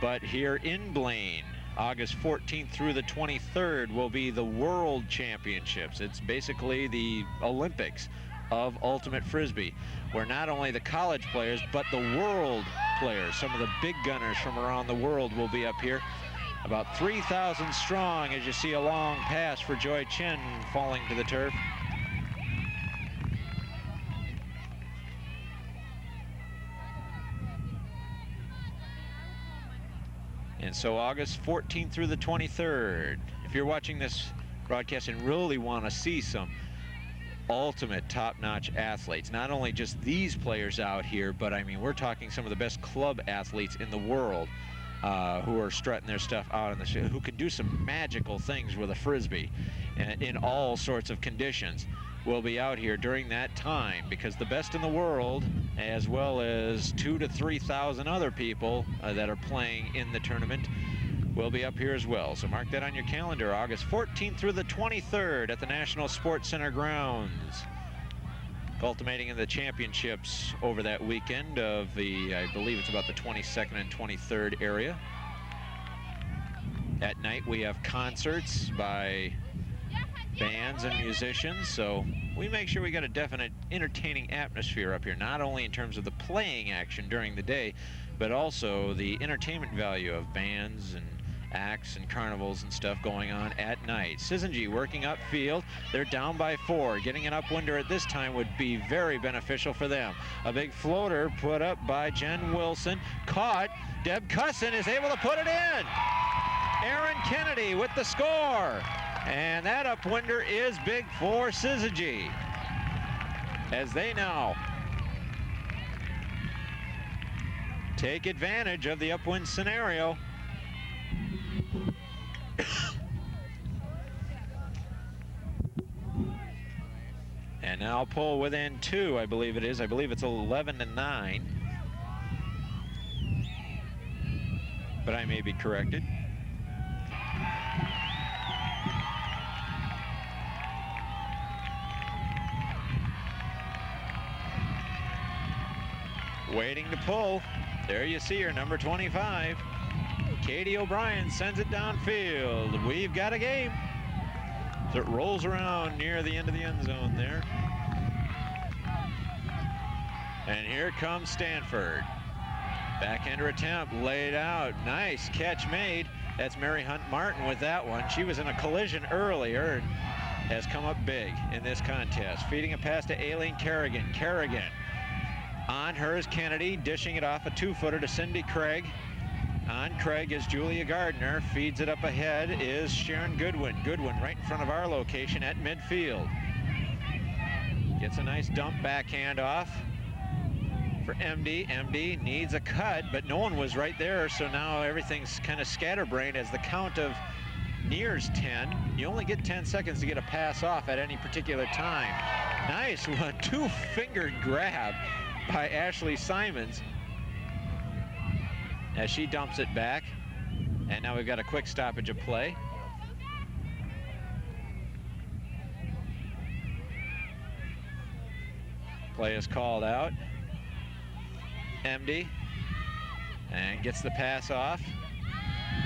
But here in Blaine, August 14th through the 23rd will be the World Championships. It's basically the Olympics of Ultimate Frisbee, where not only the college players, but the world players, some of the big gunners from around the world will be up here. About 3,000 strong, as you see a long pass for Joy Chen falling to the turf. And so August 14th through the 23rd. If you're watching this broadcast and really want to see some ultimate top-notch athletes, not only just these players out here, but I mean, we're talking some of the best club athletes in the world who are strutting their stuff out in the show, who can do some magical things with a Frisbee in all sorts of conditions, will be out here during that time, because the best in the world, as well as 2,000 to 3,000 other people that are playing in the tournament, will be up here as well. So mark that on your calendar, August 14th through the 23rd at the National Sports Center grounds. Culminating in the championships over that weekend of the, I believe it's about the 22nd and 23rd area. At night we have concerts by bands and musicians, so we make sure we got a definite entertaining atmosphere up here, not only in terms of the playing action during the day, but also the entertainment value of bands and acts and carnivals and stuff going on at night. Syzygy working upfield. They're down by 4. Getting an upwinder at this time would be very beneficial for them. A big floater put up by Jen Wilson. Caught. Deb Cusson is able to put it in. Erin Kennedy with the score. And that upwinder is big for Syzygy, as they now take advantage of the upwind scenario. And now pull within 2, I believe it is. I believe it's 11-9. But I may be corrected. Waiting to pull. There you see her, number 25. Katie O'Brien sends it downfield. We've got a game. So it rolls around near the end of the end zone there. And here comes Stanford. Backhander attempt laid out. Nice catch made. That's Mary Hunt Martin with that one. She was in a collision earlier and has come up big in this contest. Feeding a pass to Aileen Kerrigan. Kerrigan on her is Kennedy, dishing it off a 2-footer to Cindy Craig. On Craig is Julia Gardner. Feeds it up ahead is Sharon Goodwin. Goodwin right in front of our location at midfield. Gets a nice dump backhand off for MD. MD needs a cut, but no one was right there, so now everything's kind of scatterbrained as the count of nears 10. You only get 10 seconds to get a pass off at any particular time. Nice one, 2-fingered grab by Ashley Simons as she dumps it back. And now we've got a quick stoppage of play. Play is called out. MD and gets the pass off.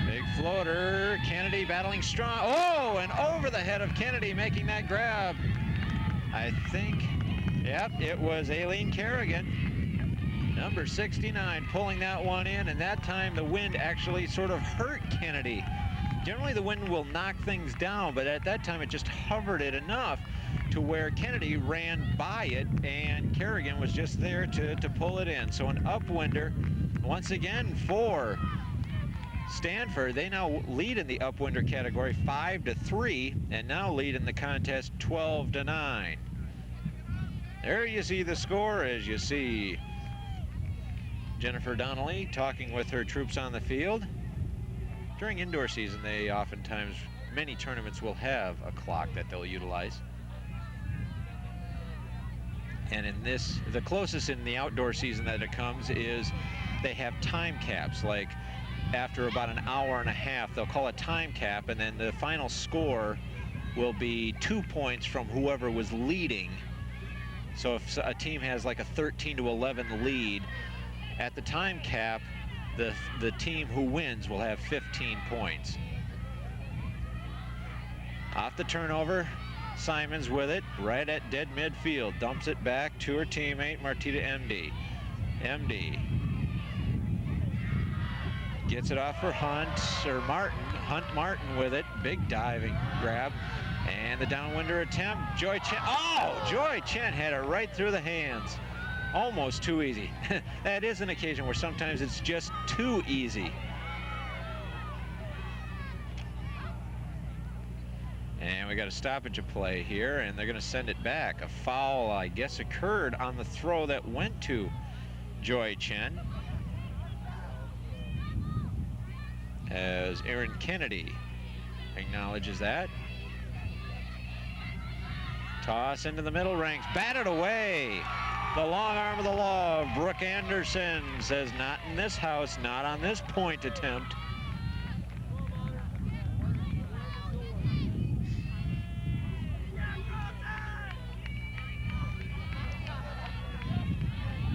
Big floater. Kennedy battling strong. Oh, and over the head of Kennedy making that grab. I think, yep, it was Aileen Kerrigan, number 69, pulling that one in, and that time the wind actually sort of hurt Kennedy. Generally the wind will knock things down, but at that time it just hovered it enough to where Kennedy ran by it and Kerrigan was just there to pull it in. So an upwinder once again for Stanford, they now lead in the upwinder category 5-3, and now lead in the contest 12-9. There you see the score as you see Jennifer Donnelly talking with her troops on the field. During indoor season, they oftentimes, many tournaments will have a clock that they'll utilize. And in this, the closest in the outdoor season that it comes is they have time caps. Like after about an hour and a half, they'll call a time cap, and then the final score will be 2 points from whoever was leading. So if a team has like a 13-11 lead, at the time cap, the team who wins will have 15 points. Off the turnover, Simons with it, right at dead midfield, dumps it back to her teammate, Martita MD. MD gets it off for Hunt Martin with it, big diving grab, and the downwinder attempt, Joy Chen. Oh, Joy Chen had it right through the hands. Almost too easy. That is an occasion where sometimes it's just too easy. And we got a stoppage of play here, and they're going to send it back. A foul, I guess, occurred on the throw that went to Joy Chen, as Erin Kennedy acknowledges that. Toss into the middle ranks, batted away. The long arm of the law of Brooke Anderson says, not in this house, not on this point attempt.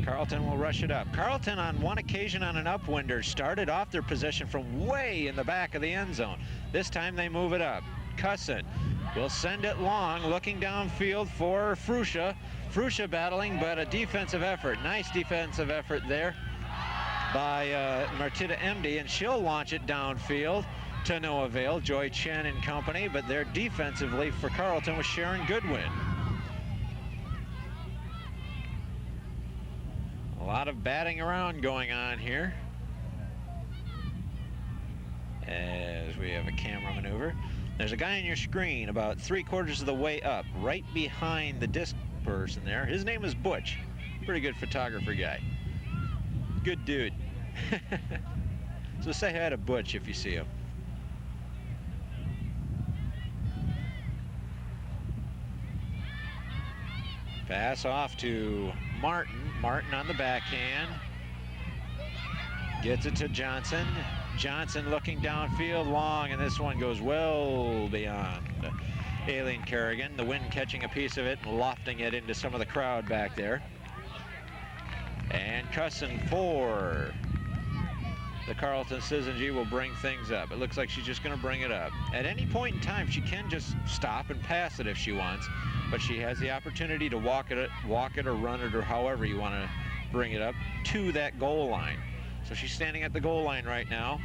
Carleton will rush it up. Carleton, on one occasion on an upwinder, started off their possession from way in the back of the end zone. This time they move it up. Cusson will send it long, looking downfield for Fruscia. Fruscia battling, but a defensive effort. Nice defensive effort there by Martita MD, and she'll launch it downfield to no avail. Joy Chen and company, but there defensively for Carleton was Sharon Goodwin. A lot of batting around going on here as we have a camera maneuver. There's a guy on your screen about 3/4 of the way up, right behind the disc person there. His name is Butch. Pretty good photographer guy. Good dude. So say hi to Butch if you see him. Pass off to Martin. Martin on the backhand. Gets it to Johnson. Johnson looking downfield long, and this one goes well beyond Aileen Kerrigan. The wind catching a piece of it and lofting it into some of the crowd back there. And Cusson for the Carleton Syzygy will bring things up. It looks like she's just going to bring it up. At any point in time, she can just stop and pass it if she wants, but she has the opportunity to walk it or run it, or however you want to bring it up to that goal line. So she's standing at the goal line right now.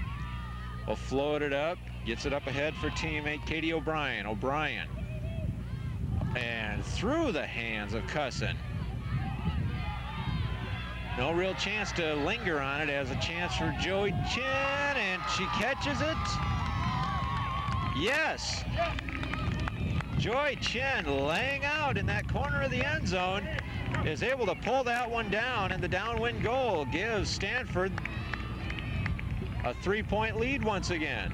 Will float it up, gets it up ahead for teammate Katie O'Brien. O'Brien, and through the hands of Cusson. No real chance to linger on it, as a chance for Joy Chen, and she catches it. Yes. Joy Chen, laying out in that corner of the end zone, is able to pull that one down, and the downwind goal gives Stanford a 3-point lead once again.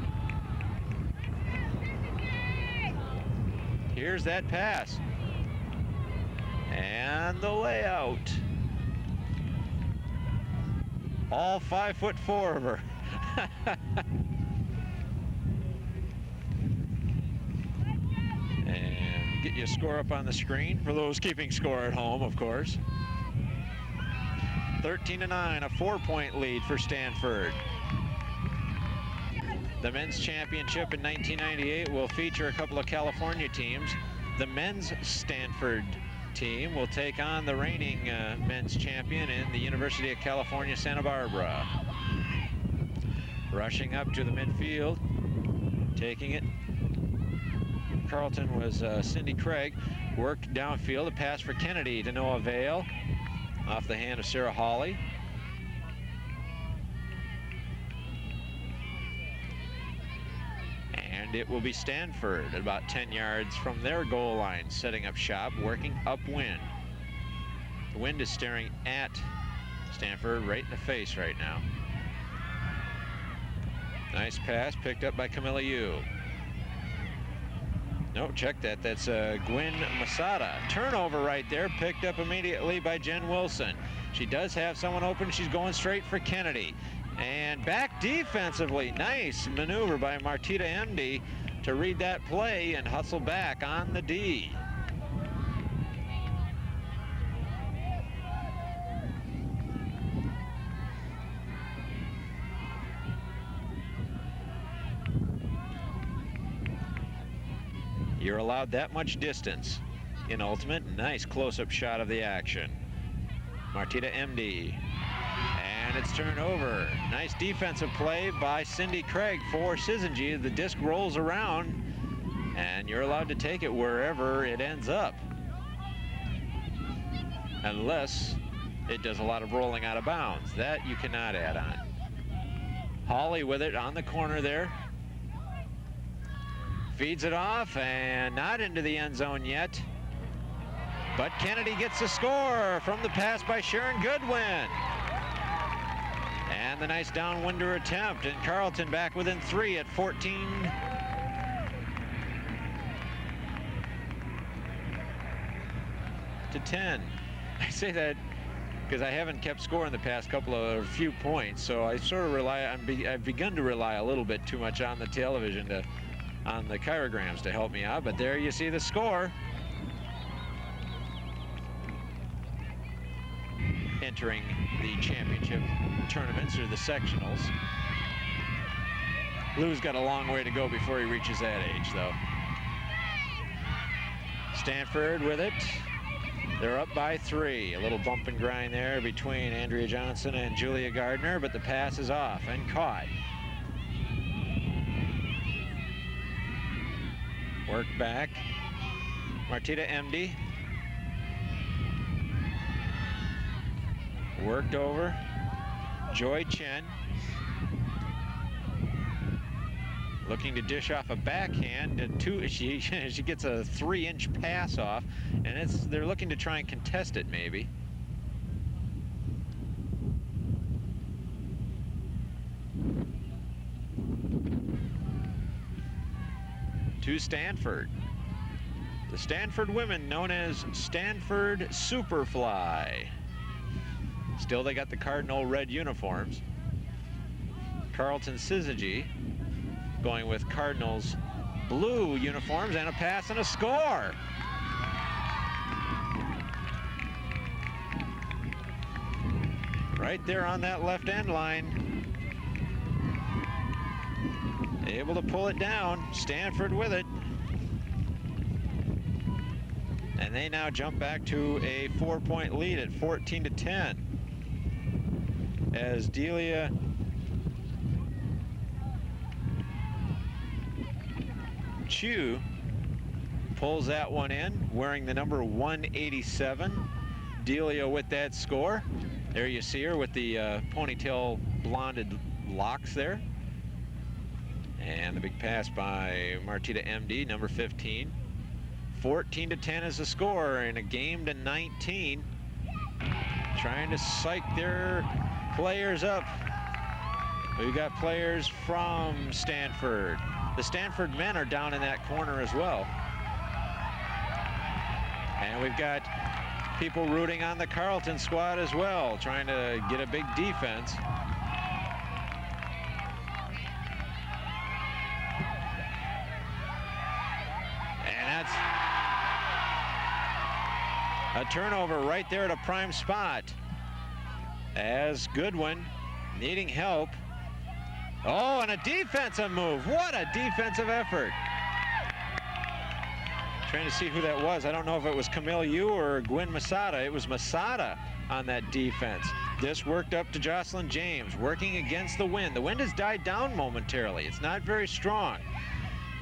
Here's that pass. And the layout. All 5'4" of her. And get you a score up on the screen for those keeping score at home, of course. 13-9, a 4-point lead for Stanford. The men's championship in 1998 will feature a couple of California teams. The men's Stanford team will take on the reigning men's champion in the University of California, Santa Barbara. Rushing up to the midfield, taking it. Carleton was Cindy Craig. Worked downfield, a pass for Kennedy to no avail. Off the hand of Sarah Hawley. And it will be Stanford at about 10 yards from their goal line, setting up shop, working upwind. The wind is staring at Stanford right in the face right now. Nice pass picked up by Camilla Yu. No, check that. That's Gwen Masada. Turnover right there, picked up immediately by Jen Wilson. She does have someone open. She's going straight for Kennedy. And back defensively. Nice maneuver by Martita MD to read that play and hustle back on the D. You're allowed that much distance in ultimate. Nice close-up shot of the action. Martita MD. And it's turned over. Nice defensive play by Cindy Craig for Syzygy. The disc rolls around, and you're allowed to take it wherever it ends up. Unless it does a lot of rolling out of bounds. That you cannot add on. Hawley with it on the corner there. Feeds it off, and not into the end zone yet. But Kennedy gets the score from the pass by Sharon Goodwin. And the nice downwinder attempt, and Carleton back within 3 at 14-10. I say that because I haven't kept score in the past few points, so I sort of I've begun to rely a little bit too much on the television on the chirograms to help me out, but there you see the score. Entering the championship tournaments, or the sectionals. Lou's got a long way to go before he reaches that age, though. Stanford with it. They're up by 3. A little bump and grind there between Andrea Johnson and Julia Gardner, but the pass is off and caught. Work back. Martita MD. Worked over. Joy Chen. Looking to dish off a backhand. She gets a 3-inch pass off, and they're looking to try and contest it maybe. To Stanford. The Stanford women, known as Stanford Superfly. Still, they got the cardinal red uniforms. Carleton Syzygy going with Cardinals blue uniforms, and a pass and a score. Right there on that left end line. Able to pull it down. Stanford with it. And they now jump back to a 4-point lead at 14-10. As Delia Chu pulls that one in, wearing the number 187. Delia with that score. There you see her with the ponytail blonded locks there. And the big pass by Martita MD, number 15. 14-10 is the score in a game to 19. Trying to psych their players up. We've got players from Stanford. The Stanford men are down in that corner as well. And we've got people rooting on the Carleton squad as well, trying to get a big defense. And that's a turnover right there at a prime spot, as Goodwin needing help. Oh, and a defensive move. What a defensive effort. Trying to see who that was. I don't know if it was Camille Yu or Gwen Masada. It was Masada on that defense. This worked up to Jocelyn James, working against the wind. The wind has died down momentarily. It's not very strong.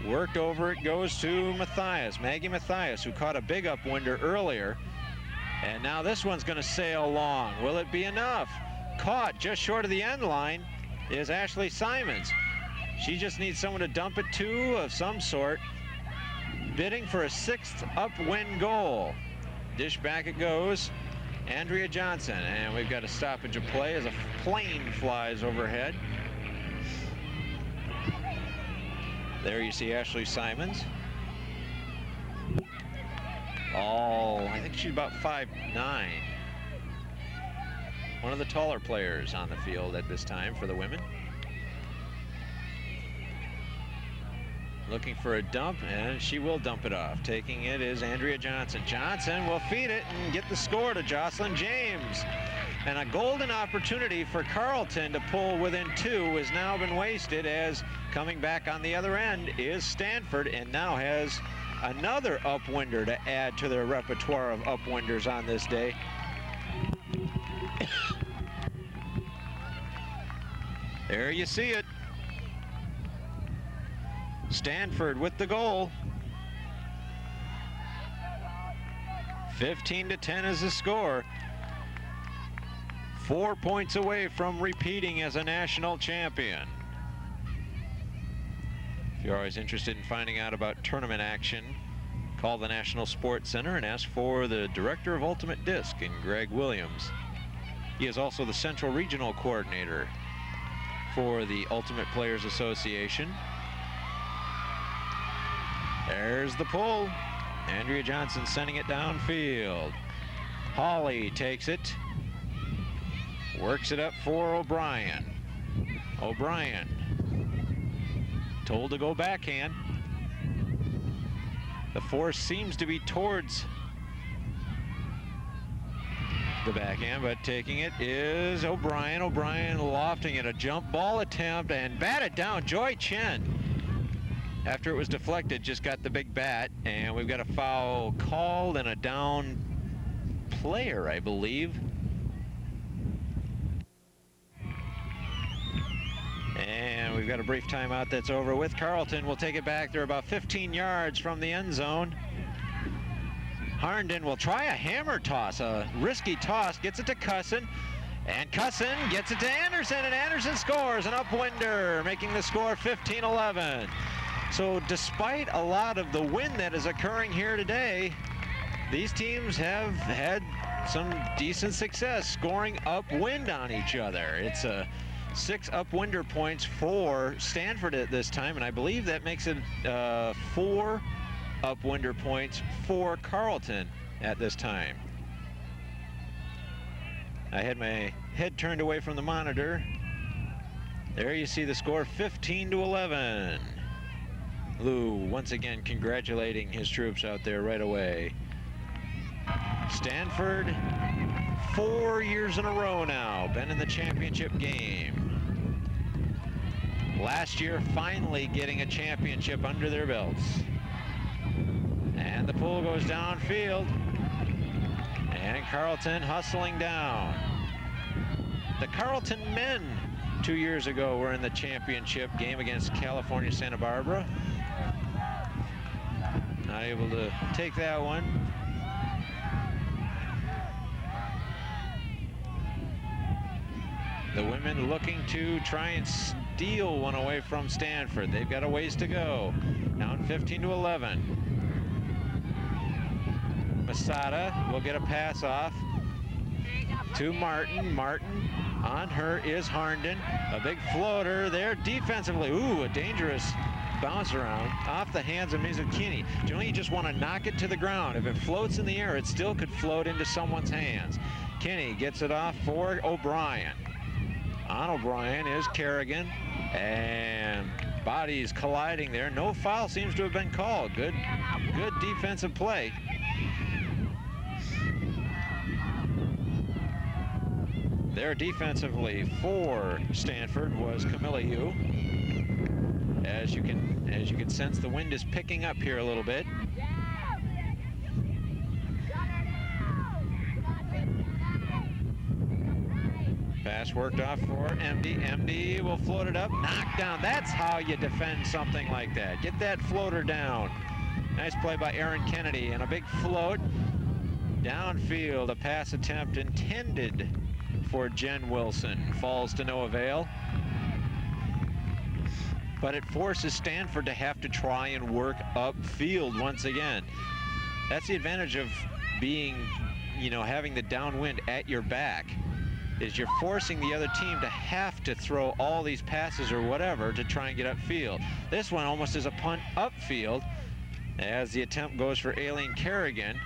Worked over, it goes to Mathias, Maggie Mathias, who caught a big upwinder earlier. And now this one's going to sail long. Will it be enough? Caught just short of the end line is Ashley Simons. She just needs someone to dump it to of some sort. Bidding for a 6th upwind goal. Dish back it goes. Andrea Johnson, and we've got a stoppage of play as a plane flies overhead. There you see Ashley Simons. I think she's about 5'9". One of the taller players on the field at this time for the women. Looking for a dump, and she will dump it off. Taking it is Andrea Johnson. Johnson will feed it and get the score to Jocelyn James. And a golden opportunity for Carleton to pull within 2 has now been wasted, as coming back on the other end is Stanford, and now has another upwinder to add to their repertoire of upwinders on this day. There you see it. Stanford with the goal. 15-10 is the score. 4 points away from repeating as a national champion. If you're always interested in finding out about tournament action, call the National Sports Center and ask for the Director of Ultimate Disc in Greg Williams. He is also the Central Regional Coordinator for the Ultimate Players Association. There's the pull. Andrea Johnson sending it downfield. Hawley takes it. Works it up for O'Brien. O'Brien told to go backhand. The force seems to be towards the backhand, but taking it is O'Brien. O'Brien lofting it, a jump ball attempt, and batted down. Joy Chen, after it was deflected, just got the big bat, and we've got a foul called and a down player, I believe. And we've got a brief timeout that's over with. Carleton will take it back. They're about 15 yards from the end zone. Harnden will try a hammer toss, a risky toss, gets it to Cusson, and Cusson gets it to Anderson, and Anderson scores an upwinder, making the score 15-11. So despite a lot of the wind that is occurring here today, these teams have had some decent success scoring upwind on each other. It's a 6 upwinder points for Stanford at this time, and I believe that makes it 4 upwinder points for Carleton at this time. I had my head turned away from the monitor. There you see the score, 15-11. Lou once again congratulating his troops out there right away. Stanford, 4 years in a row now, been in the championship game. Last year, finally getting a championship under their belts. And the pull goes downfield. And Carleton hustling down. The Carleton men 2 years ago were in the championship game against California Santa Barbara. Not able to take that one. The women looking to try and steal one away from Stanford. They've got a ways to go. Down 15-11. Masada will get a pass off to Martin. Martin, on her is Harnden. A big floater there defensively. Ooh, a dangerous bounce around off the hands of Mizukini. You just want to knock it to the ground. If it floats in the air, it still could float into someone's hands. Kinney gets it off for O'Brien. On O'Brien is Kerrigan, and bodies colliding there. No foul seems to have been called. Good defensive play. There defensively for Stanford was Camilla Yu. As you can sense, the wind is picking up here a little bit. Pass worked off for MD. MD will float it up, knock down. That's how you defend something like that. Get that floater down. Nice play by Aaron Kennedy, and a big float downfield. A pass attempt intended for Jen Wilson falls to no avail. but it forces Stanford to have to try and work upfield once again. That's the advantage of being, you know, having the downwind at your back, is you're forcing the other team to have to throw all these passes or whatever to try and get upfield. This one almost is a punt upfield as the attempt goes for Aileen Kerrigan.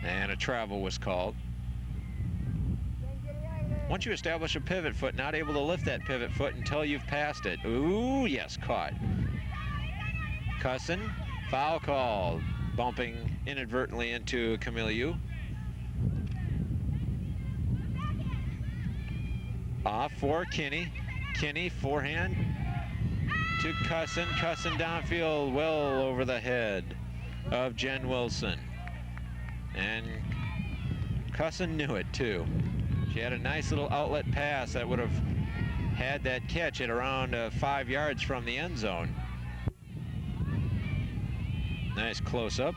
And a travel was called. Once you establish a pivot foot, not able to lift that pivot foot until you've passed it. Ooh, yes, caught. Cusson, foul called, bumping inadvertently into Camille. Off for Kinney. Kinney, forehand to Cusson. Cusson downfield, well over the head of Jen Wilson. And Cusson knew it too. She had a nice little outlet pass that would have had that catch at around 5 yards from the end zone. Nice close-up.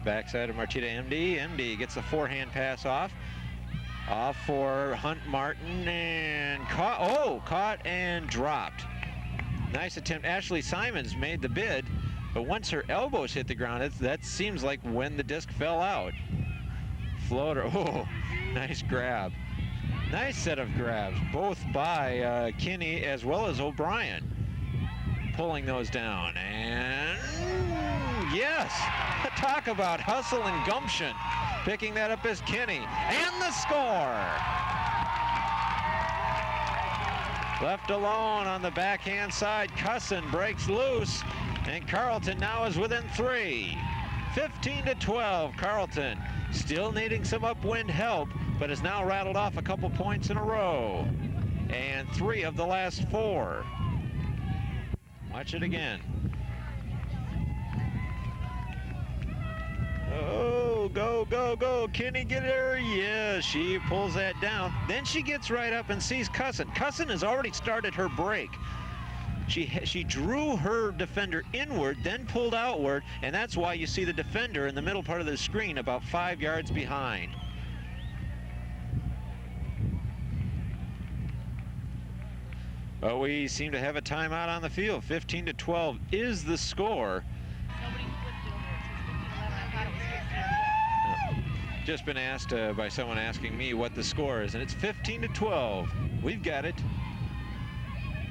Backside of Martita MD. MD gets the forehand pass off. Off for Hunt Martin and caught. Oh, caught and dropped. Nice attempt. Ashley Simons made the bid, but once her elbows hit the ground, that seems like when the disc fell out. Floater. Oh, nice grab. Nice set of grabs, both by Kinney as well as O'Brien. Pulling those down, and yes, talk about hustle and gumption. Picking that up is Kinney, and the score. Left alone on the backhand side, Cusson breaks loose, and Carleton now is within 3. 15-12, Carleton still needing some upwind help, but has now rattled off a couple points in a row, and 3 of the last 4. Watch it again. Oh, go, go, go. Kinney, get her. Yeah, she pulls that down. Then she gets right up and sees Cusson. Cusson has already started her break. She drew her defender inward, then pulled outward, and that's why you see the defender in the middle part of the screen about 5 yards behind. But we seem to have a timeout on the field. 15-12 is the score. Just been asked by someone asking me what the score is, and it's 15-12. We've got it.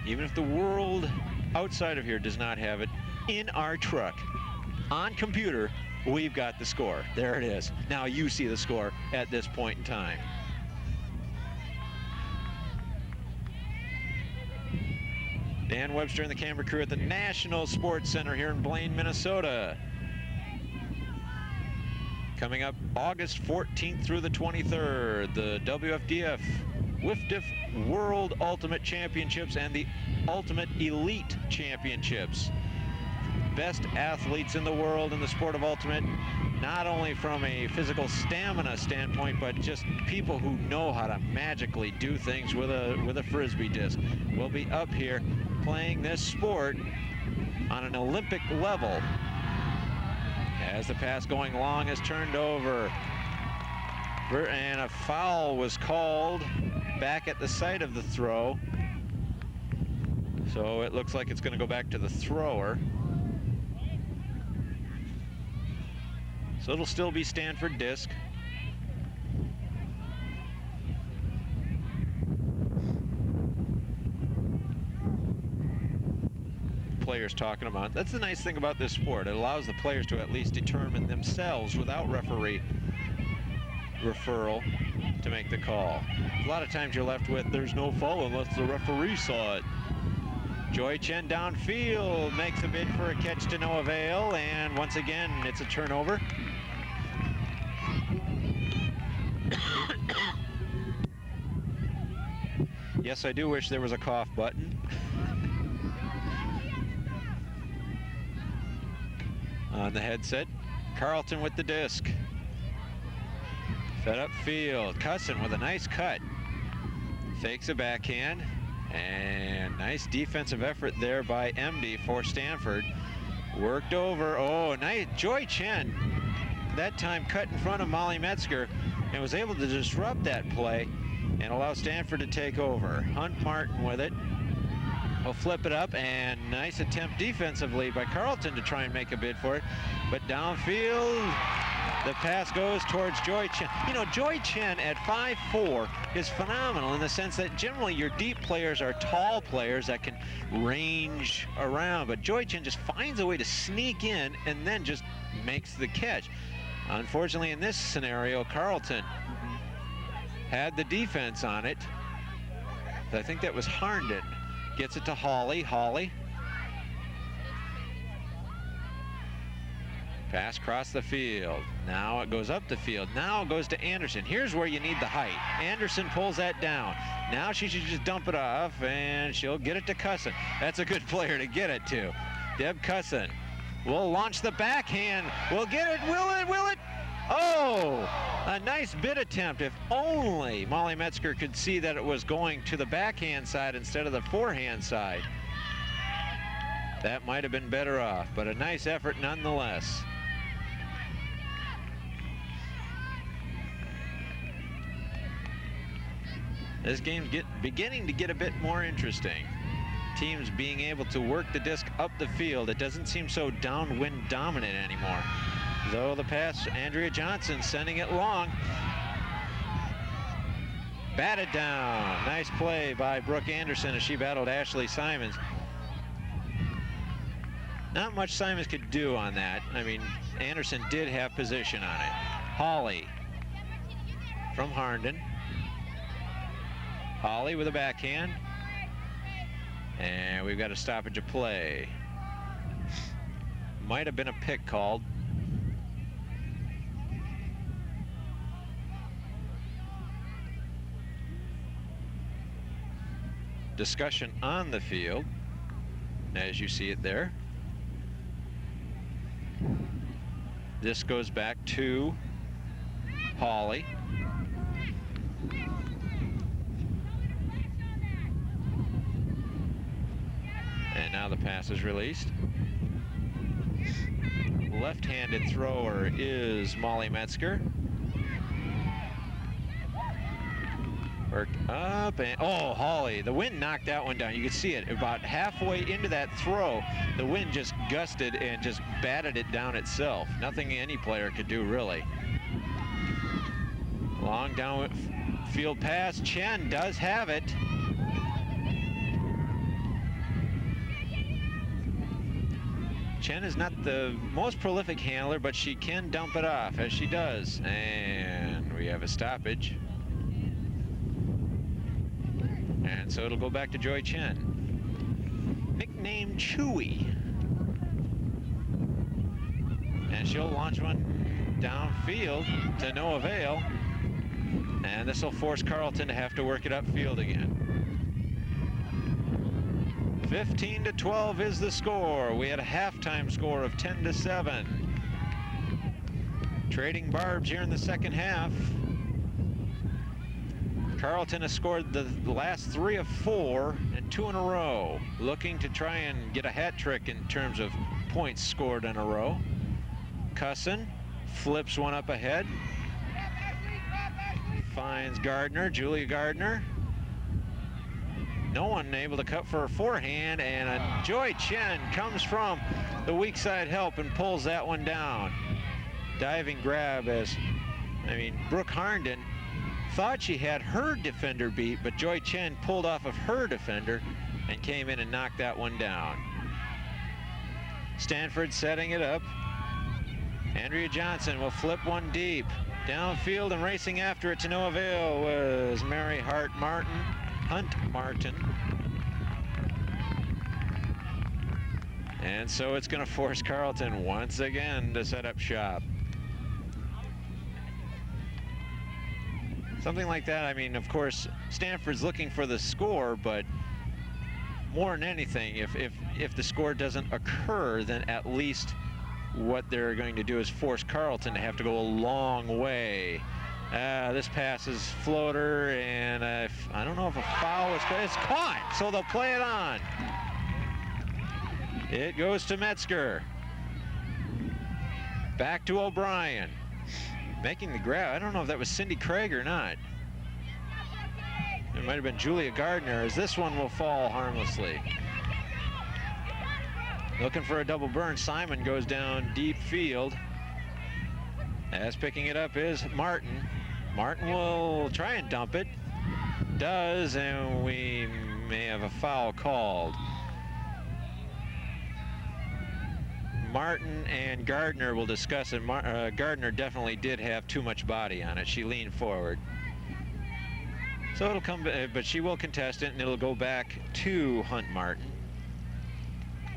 Even if the world outside of here does not have it, in our truck, on computer, we've got the score. There it is. Now you see the score at this point in time. Dan Webster and the camera crew at the National Sports Center here in Blaine, Minnesota. Coming up August 14th through the 23rd, the WFDF WFDF World Ultimate Championships and the Ultimate Elite Championships. Best athletes in the world in the sport of ultimate, not only from a physical stamina standpoint, but just people who know how to magically do things with a Frisbee disc will be up here playing this sport on an Olympic level. As the pass going long is turned over, and a foul was called back at the site of the throw. So it looks like it's going to go back to the thrower. So it'll still be Stanford disc. Players talking about. That's the nice thing about this sport. It allows the players to at least determine themselves without referee referral to make the call. A lot of times you're left with there's no foul unless the referee saw it. Joy Chen downfield makes a bid for a catch to no avail, and once again it's a turnover. Yes, I do wish there was a cough button. On the headset, Carleton with the disc. Fed up field. Cusson with a nice cut. Fakes a backhand. And nice defensive effort there by MD for Stanford. Worked over. Oh, nice. Joy Chen that time cut in front of Molly Metzger. and was able to disrupt that play and allow Stanford to take over. Hunt Martin with it. Will flip it up, and nice attempt defensively by Carleton to try and make a bid for it. But downfield, the pass goes towards Joy Chen. You know, Joy Chen at 5'4" is phenomenal in the sense that generally your deep players are tall players that can range around. But Joy Chen just finds a way to sneak in and then just makes the catch. Unfortunately, in this scenario, Carleton had the defense on it. I think that was Harnden. Gets it to Hawley. Hawley. Pass across the field. Now it goes up the field. Now it goes to Anderson. Here's where you need the height. Anderson pulls that down. Now she should just dump it off, and she'll get it to Cusson. That's a good player to get it to. Deb Cusson will launch the backhand. Will get it. Will it? Will it? Oh, a nice bid attempt. If only Molly Metzger could see that it was going to the backhand side instead of the forehand side. That might have been better off, but a nice effort nonetheless. This game's beginning to get a bit more interesting. Teams being able to work the disc up the field. It doesn't seem so downwind dominant anymore. Though the pass, Andrea Johnson sending it long. Batted down. Nice play by Brooke Anderson as she battled Ashley Simons. Not much Simons could do on that. I mean, Anderson did have position on it. Hawley from Harnden. Hawley with a backhand. And we've got a stoppage of play. Might have been a pick called. Discussion on the field, as you see it there. This goes back to Hawley. And now the pass is released. Left-handed thrower is Molly Metzger. Up and oh, Hawley, the wind knocked that one down. You can see it about halfway into that throw. The wind just gusted and just batted it down itself. Nothing any player could do, really. Long downfield pass. Chen does have it. Chen is not the most prolific handler, but she can dump it off, as she does. And we have a stoppage. And so it'll go back to Joy Chen. Nicknamed Chewy. And she'll launch one downfield to no avail. And this will force Carleton to have to work it upfield again. 15-12 is the score. We had a halftime score of 10-7. Trading barbs here in the second half. Carleton has scored the last 3 of 4 and 2 in a row, looking to try and get a hat trick in terms of points scored in a row. Cusson flips one up ahead. Finds Gardner, Julia Gardner. No one able to cut for a forehand, and a Joy Chen comes from the weak side help and pulls that one down. Diving grab as, Brooke Harnden thought she had her defender beat, but Joy Chen pulled off of her defender and came in and knocked that one down. Stanford setting it up. Andrea Johnson will flip one deep. Downfield and racing after it to no avail was Mary Hunt Martin. And so it's going to force Carleton once again to set up shop. Something like that, of course, Stanford's looking for the score, but more than anything, if the score doesn't occur, then at least what they're going to do is force Carleton to have to go a long way. This pass is floater, and I don't know if a foul was caught. It's caught, so they'll play it on. It goes to Metzger. Back to O'Brien. making the grab. I don't know if that was Cindy Craig or not. It might have been Julia Gardner, as this one will fall harmlessly. Looking for a double burn. Simon goes down deep field. As picking it up is Martin. Martin will try and dump it. Does, and we may have a foul called. Martin and Gardner will discuss it. Gardner definitely did have too much body on it. She leaned forward. So it'll come, but she will contest it, and it'll go back to Hunt Martin.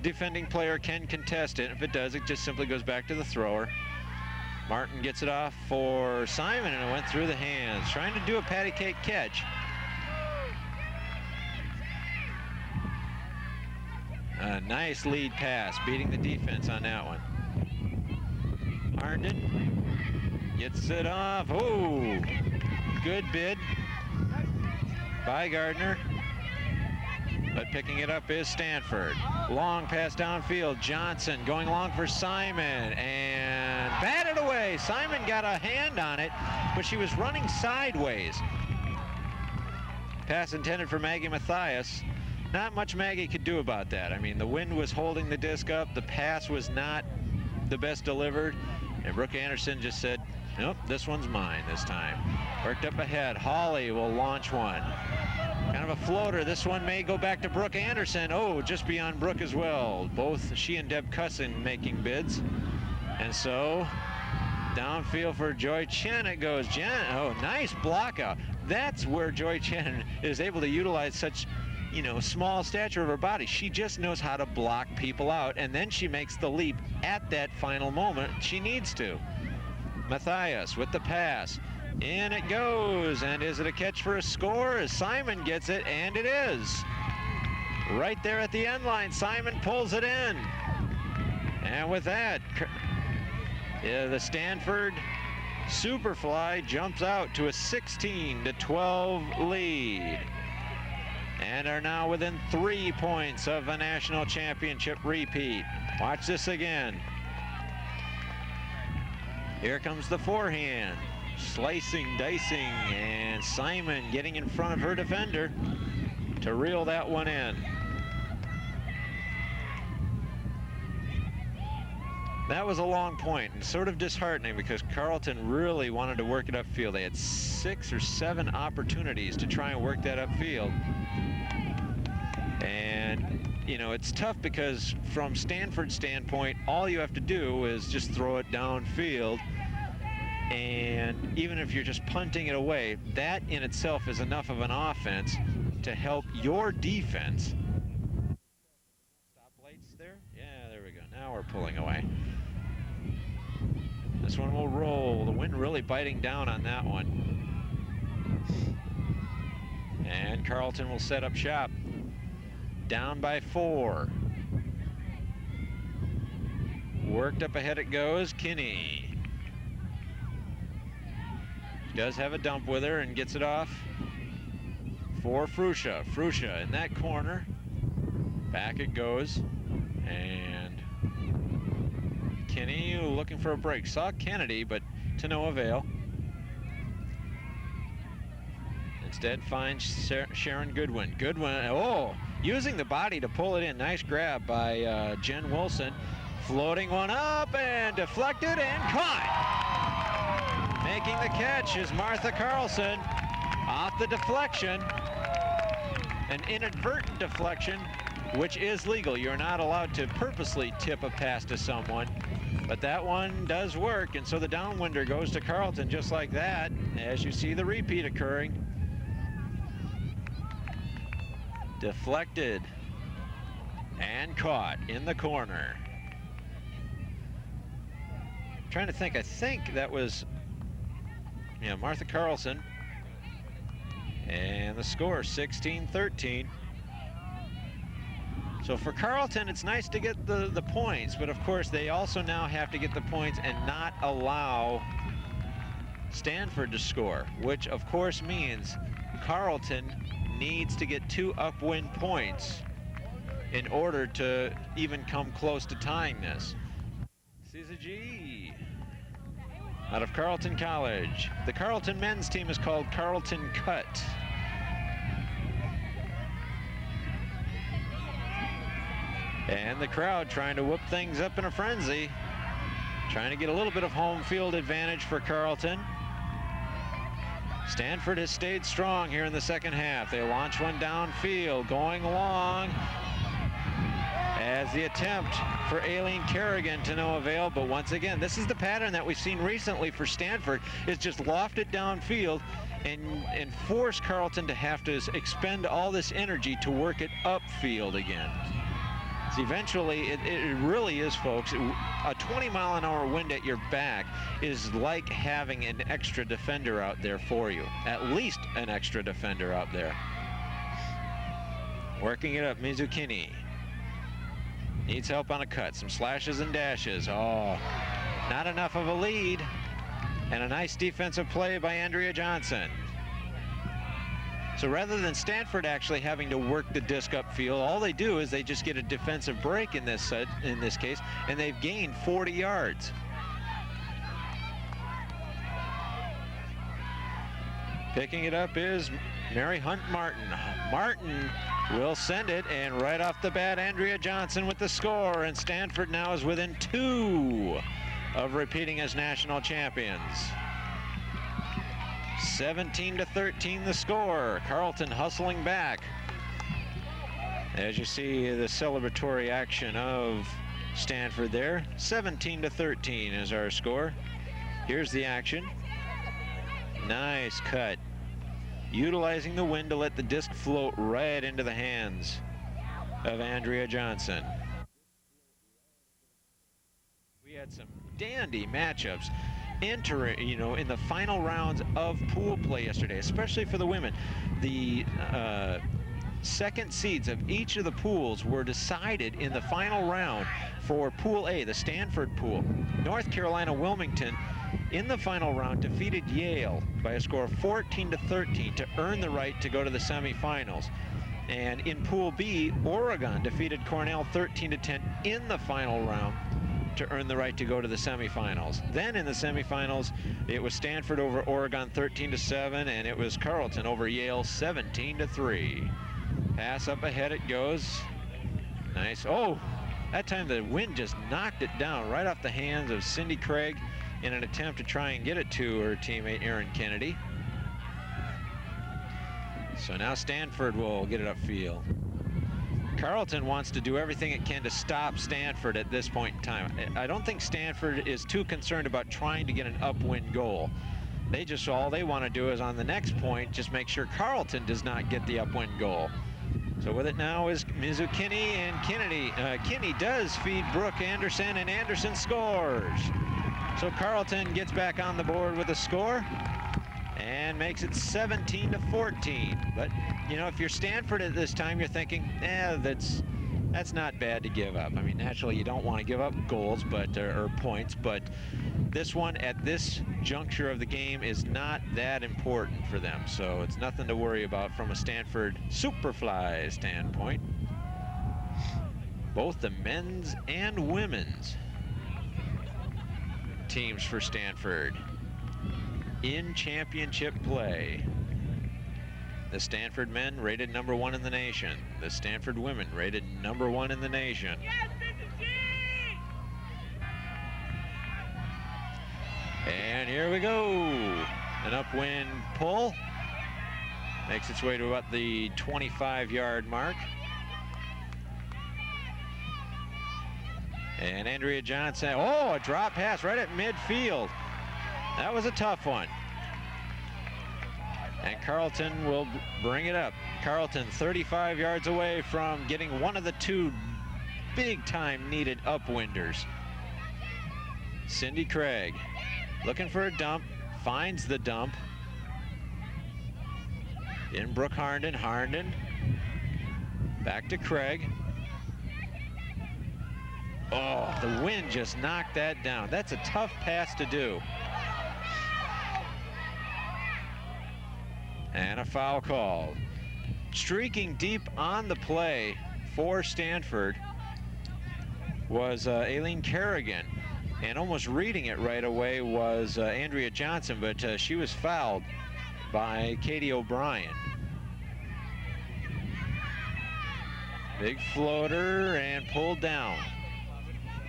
Defending player can contest it. If it does, it just simply goes back to the thrower. Martin gets it off for Simon, and it went through the hands. Trying to do a patty cake catch. A nice lead pass, beating the defense on that one. Arndon gets it off. Oh, good bid by Gardner. But picking it up is Stanford. Long pass downfield. Johnson going long for Simon and batted away. Simon got a hand on it, but she was running sideways. Pass intended for Maggie Mathias. Not much Maggie could do about that. I mean, the wind was holding the disc up. The pass was not the best delivered. And Brooke Anderson just said, nope, this one's mine this time. Worked up ahead. Hawley will launch one. Kind of a floater. This one may go back to Brooke Anderson. Oh, just beyond Brooke as well. Both she and Deb Cussin making bids. And so downfield for Joy Chen it goes. Jen, oh, nice block out. That's where Joy Chen is able to utilize such, you know, small stature of her body. She just knows how to block people out, and then she makes the leap at that final moment she needs to. Mathias with the pass. In it goes, and is it a catch for a score? As Simon gets it, and it is. Right there at the end line, Simon pulls it in. And with that, the Stanford Superfly jumps out to a 16-12 lead. And are now within 3 points of a national championship repeat. Watch this again. Here comes the forehand. Slicing, dicing, and Simon getting in front of her defender to reel that one in. That was a long point and sort of disheartening because Carleton really wanted to work it upfield. They had 6 or 7 opportunities to try and work that upfield. And, you know, it's tough because from Stanford's standpoint, all you have to do is just throw it downfield. And even if you're just punting it away, that in itself is enough of an offense to help your defense. Stop lights there? Yeah, there we go. Now we're pulling away. This one will roll. The wind really biting down on that one. And Carleton will set up shop. Down by 4. Worked up ahead it goes. Kinney does have a dump with her and gets it off for Fruscia. Fruscia in that corner. Back it goes. And Kinney looking for a break. Saw Kennedy, but to no avail. Instead finds Sharon Goodwin. Goodwin, oh, using the body to pull it in. Nice grab by Jen Wilson. Floating one up and deflected and caught. Making the catch is Martha Carlson off the deflection. An inadvertent deflection, which is legal. You're not allowed to purposely tip a pass to someone, but that one does work, and so the downwinder goes to Carleton just like that, as you see the repeat occurring. Deflected and caught in the corner. I'm trying to think, I think that was, yeah, Martha Carlson. And the score, 16-13. So for Carleton, it's nice to get the points, but of course they also now have to get the points and not allow Stanford to score, which of course means Carleton needs to get 2 upwind points in order to even come close to tying this. Syzygy out of Carleton College. The Carleton men's team is called Carleton Cut. And the crowd trying to whoop things up in a frenzy, trying to get a little bit of home field advantage for Carleton. Stanford has stayed strong here in the second half. They launch one downfield, going along as the attempt for Aileen Kerrigan to no avail. But once again, this is the pattern that we've seen recently for Stanford, is just loft it downfield and force Carleton to have to expend all this energy to work it upfield again. So eventually, it really is, folks, a 20-mile-an-hour wind at your back is like having an extra defender out there for you. At least an extra defender out there. Working it up, Mizukini. Needs help on a cut. Some slashes and dashes. Oh, not enough of a lead. And a nice defensive play by Andrea Johnson. So rather than Stanford actually having to work the disc upfield, all they do is they just get a defensive break in this case, and they've gained 40 yards. Picking it up is Mary Hunt Martin. Martin will send it, and right off the bat, Andrea Johnson with the score, and Stanford now is within 2 of repeating as national champions. 17-13 the score. Carleton hustling back. As you see the celebratory action of Stanford there. 17-13 is our score. Here's the action. Nice cut. Utilizing the wind to let the disc float right into the hands of Andrea Johnson. We had some dandy matchups entering, in the final rounds of pool play yesterday, especially for the women. The second seeds of each of the pools were decided in the final round for Pool A, the Stanford pool. North Carolina Wilmington in the final round defeated Yale by a score of 14-13 to earn the right to go to the semifinals. And in Pool B, Oregon defeated Cornell 13-10 in the final round to earn the right to go to the semifinals. Then in the semifinals, it was Stanford over Oregon 13-7, and it was Carleton over Yale 17-3. Pass up ahead it goes. Nice. Oh, that time the wind just knocked it down right off the hands of Cindy Craig in an attempt to try and get it to her teammate Erin Kennedy. So now Stanford will get it upfield. Carleton wants to do everything it can to stop Stanford at this point in time. I don't think Stanford is too concerned about trying to get an upwind goal. They just, all they want to do is on the next point, just make sure Carleton does not get the upwind goal. So with it now is Mizukini, and Kinney does feed Brooke Anderson, and Anderson scores. So Carleton gets back on the board with a score and makes it 17-14. But if you're Stanford at this time, you're thinking, that's not bad to give up. I mean, naturally you don't want to give up goals, or points, but this one at this juncture of the game is not that important for them. So it's nothing to worry about from a Stanford Superfly standpoint. Both the men's and women's teams for Stanford in championship play. The Stanford men rated #1 in the nation. The Stanford women rated #1 in the nation. And here we go. An upwind pull. Makes its way to about the 25-yard mark. And Andrea Johnson, oh, a drop pass right at midfield. That was a tough one. And Carleton will bring it up. Carleton 35 yards away from getting one of the 2 big-time needed upwinders. Cindy Craig looking for a dump, finds the dump. In Brooke Harnden, back to Craig. Oh, the wind just knocked that down. That's a tough pass to do. And a foul call. Streaking deep on the play for Stanford was Aileen Kerrigan. And almost reading it right away was Andrea Johnson, but she was fouled by Katie O'Brien. Big floater and pulled down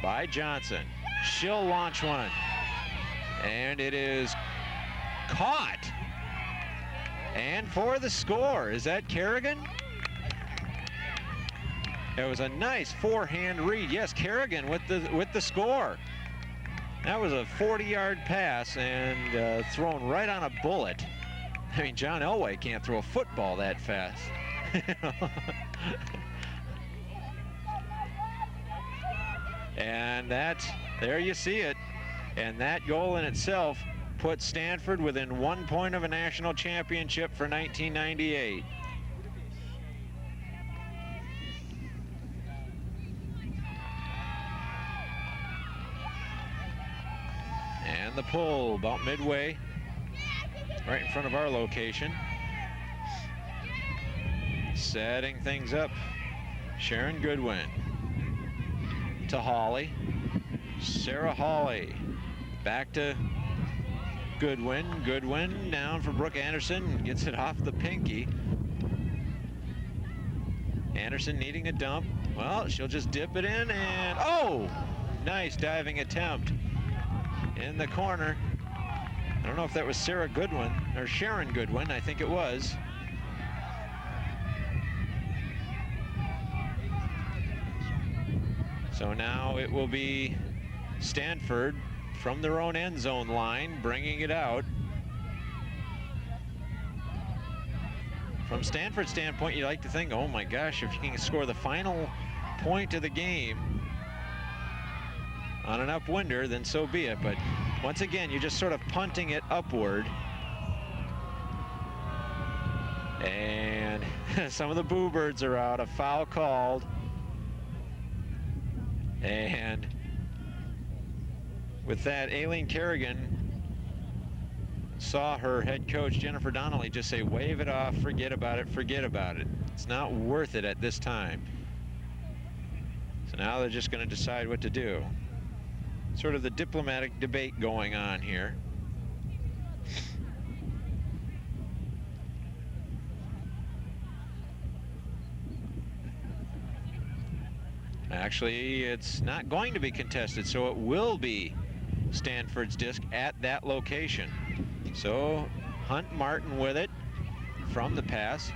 by Johnson. She'll launch one. And it is caught. And for the score, is that Kerrigan? It was a nice forehand read. Yes, Kerrigan with the score. That was a 40-yard pass and thrown right on a bullet. I mean, John Elway can't throw a football that fast. And there you see it. And that goal in itself put Stanford within 1 point of a national championship for 1998. And the pull about midway, right in front of our location. Setting things up, Sharon Goodwin to Hawley. Sarah Hawley back to Goodwin. Goodwin down for Brooke Anderson, gets it off the pinky. Anderson needing a dump. Well, she'll just dip it in and, oh! Nice diving attempt in the corner. I don't know if that was Sarah Goodwin or Sharon Goodwin, I think it was. So now it will be Stanford from their own end zone line, bringing it out. From Stanford's standpoint, you like to think, oh my gosh, if you can score the final point of the game on an upwinder, then so be it. But once again, you're just sort of punting it upward. And some of the Boo Birds are out, a foul called. And with that, Aileen Kerrigan saw her head coach, Jennifer Donnelly, just say, wave it off, forget about it, forget about it. It's not worth it at this time. So now they're just going to decide what to do. Sort of the diplomatic debate going on here. Actually, it's not going to be contested, so it will be Stanford's disc at that location. So Hunt Martin with it from the pass.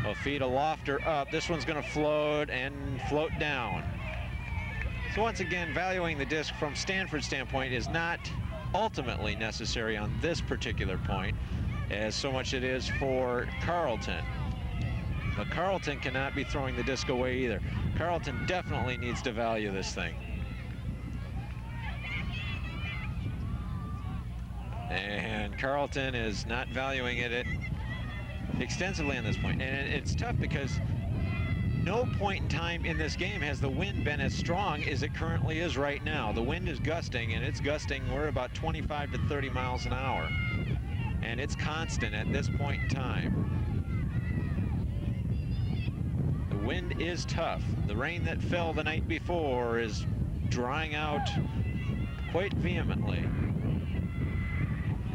Will feed a lofter up. This one's going to float and float down. So once again, valuing the disc from Stanford's standpoint is not ultimately necessary on this particular point, as so much it is for Carleton. But Carleton cannot be throwing the disc away either. Carleton definitely needs to value this thing. And Carleton is not valuing it extensively on this point. And it's tough because no point in time in this game has the wind been as strong as it currently is right now. The wind is gusting, and it's gusting, we're about 25 to 30 miles an hour. And it's constant at this point in time. The wind is tough. The rain that fell the night before is drying out quite vehemently.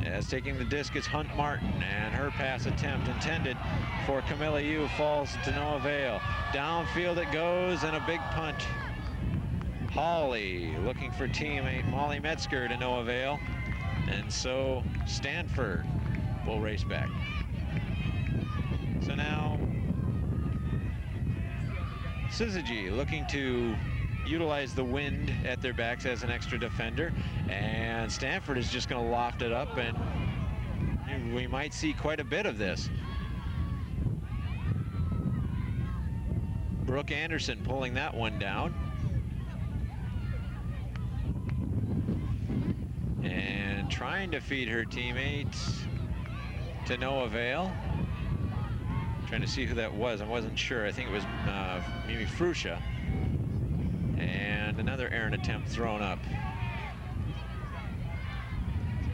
As taking the disc is Hunt Martin, and her pass attempt intended for Camilla Yu falls to no avail. Downfield it goes, and a big punt. Hawley looking for teammate Molly Metzger to no avail. And so Stanford will race back. So now Syzygy looking to utilize the wind at their backs as an extra defender, and Stanford is just going to loft it up, and we might see quite a bit of this. Brooke Anderson pulling that one down, and trying to feed her teammates to no avail. Trying to see who that was. I wasn't sure. I think it was Mimi Fruscia. And another errant attempt thrown up.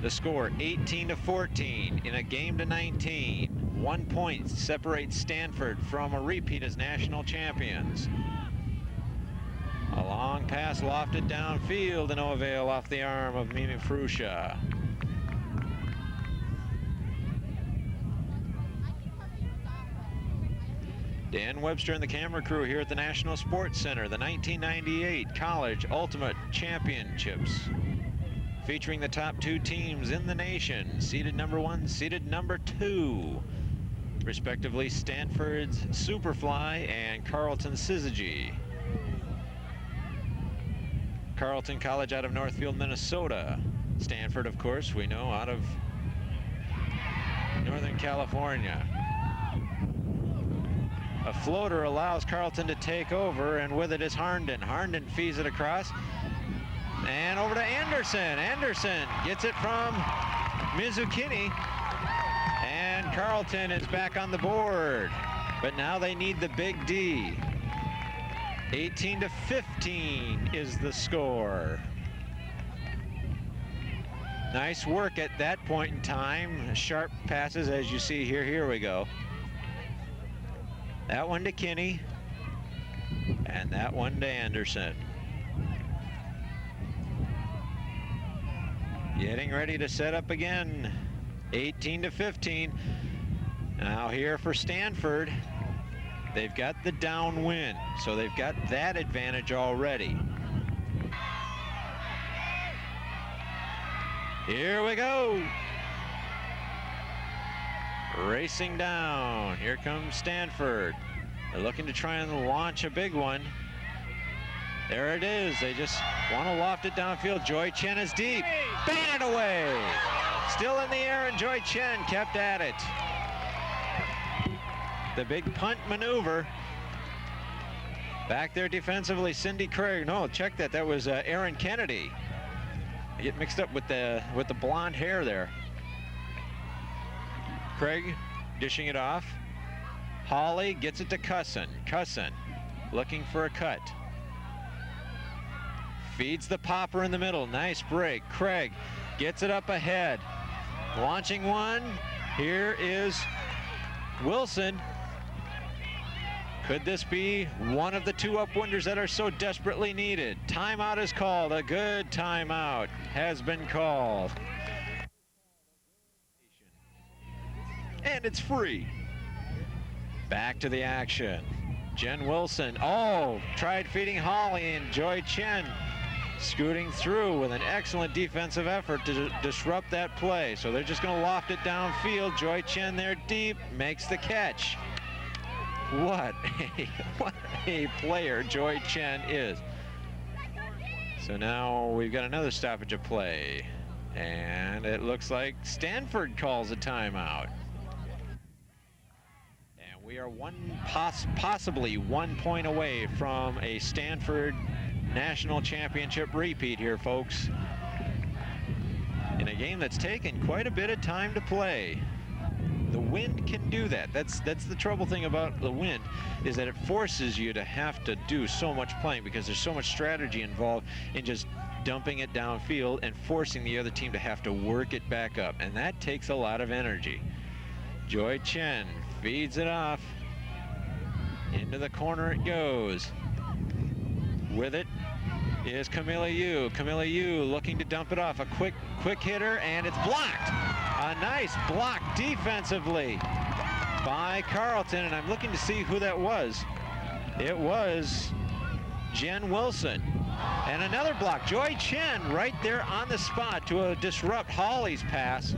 The score 18-14 in a game to 19. 1 point separates Stanford from a repeat as national champions. A long long pass lofted downfield, and no avail off the arm of Mimi Fruscia. Dan Webster and the camera crew here at the National Sports Center, the 1998 College Ultimate Championships, featuring the top 2 teams in the nation, seeded number 1, seeded number 2, respectively Stanford's Superfly and Carleton Syzygy. Carleton College out of Northfield, Minnesota. Stanford, of course, we know, out of Northern California. A floater allows Carleton to take over, and with it is Harnden. Harnden feeds it across, and over to Anderson. Anderson gets it from Mizukini, and Carleton is back on the board. But now they need the big D. 18-15 is the score. Nice work at that point in time. Sharp passes, as you see here. Here we go. That one to Kinney, and that one to Anderson. Getting ready to set up again. 18-15. Now here for Stanford. They've got the downwind, so they've got that advantage already. Here we go. Racing down. Here comes Stanford. They're looking to try and launch a big one. There it is. They just want to loft it downfield. Joy Chen is deep. Bang it away. Still in the air, and Joy Chen kept at it. The big punt maneuver. Back there defensively, Cindy Craig. No, check that. That was Erin Kennedy. I get mixed up with the blonde hair there. Craig dishing it off. Hawley gets it to Cusson. Cusson looking for a cut. Feeds the popper in the middle. Nice break. Craig gets it up ahead. Launching one. Here is Wilson. Could this be one of the 2 upwinders that are so desperately needed? Timeout is called. A good timeout has been called. And it's free. Back to the action. Jen Wilson, tried feeding Hawley, and Joy Chen scooting through with an excellent defensive effort to disrupt that play. So they're just going to loft it downfield. Joy Chen there deep, makes the catch. What a player Joy Chen is. So now we've got another stoppage of play, and it looks like Stanford calls a timeout. And we are possibly 1 point away from a Stanford National Championship repeat here, folks, in a game that's taken quite a bit of time to play. The wind can do that. That's the trouble thing about the wind, is that it forces you to have to do so much playing, because there's so much strategy involved in just dumping it downfield and forcing the other team to have to work it back up, and that takes a lot of energy. Joy Chen feeds it off. Into the corner it goes. With it is Camilla Yu. Camilla Yu looking to dump it off. A quick hitter, and it's blocked. A nice block defensively by Carleton, and I'm looking to see who that was. It was Jen Wilson. And another block. Joy Chen right there on the spot to disrupt Hawley's pass.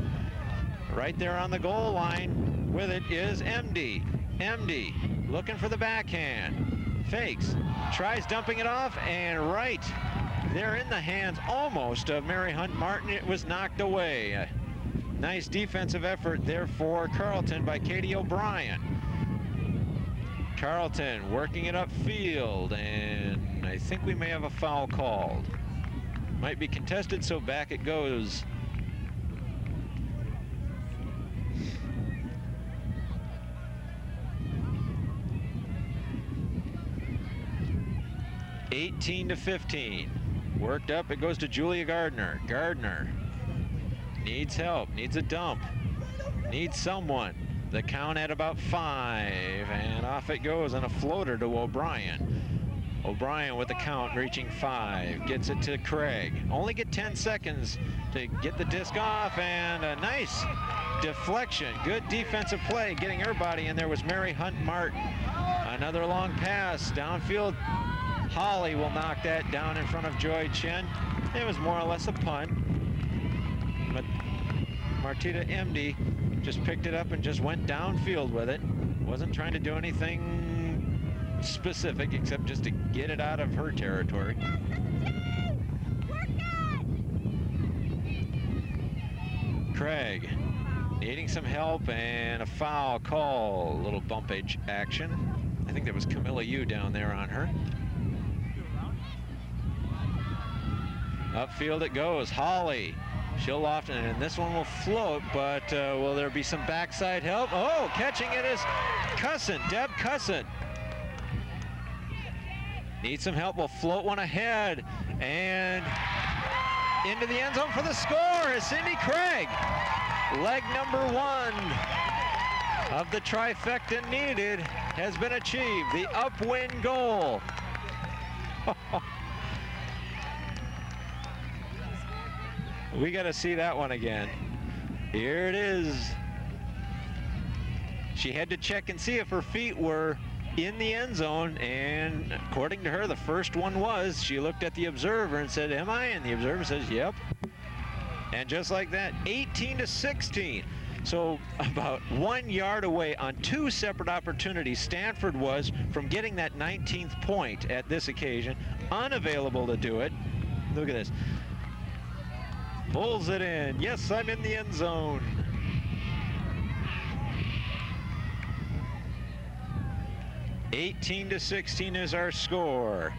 Right there on the goal line. With it is MD. MD looking for the backhand. Fakes. Tries dumping it off, and right there in the hands almost of Mary Hunt Martin, it was knocked away. A nice defensive effort there for Carleton by Katie O'Brien. Carleton working it upfield, and I think we may have a foul called. Might be contested, so back it goes. (18-15). Worked up, it goes to Julia Gardner. Gardner needs help, needs a dump, needs someone. The count at about 5, and off it goes on a floater to O'Brien. O'Brien with the count, reaching 5, gets it to Craig. Only get 10 seconds to get the disc off, and a nice deflection. Good defensive play, getting her body in there was Mary Hunt Martin. Another long pass downfield. Holly will knock that down in front of Joy Chen. It was more or less a punt, but Martita Emdy just picked it up and just went downfield with it. Wasn't trying to do anything specific except just to get it out of her territory. Craig needing some help, and a foul call. A little bumpage action. I think that was Camilla Yu down there on her. Upfield it goes. Holly, she'll loft, and this one will float, but will there be some backside help? Oh, catching it is Cusson, Deb Cusson. Needs some help, will float one ahead, and into the end zone for the score is Cindy Craig. Leg number 1 of the trifecta needed has been achieved. The upwind goal. We got to see that one again. Here it is. She had to check and see if her feet were in the end zone, and according to her, the first one was. She looked at the observer and said, "Am I?" And the observer says, "Yep." And just like that, 18-16. So about 1 yard away on 2 separate opportunities, Stanford was from getting that 19th point at this occasion. Unavailable to do it. Look at this. Pulls it in. Yes, I'm in the end zone. (18-16) is our score.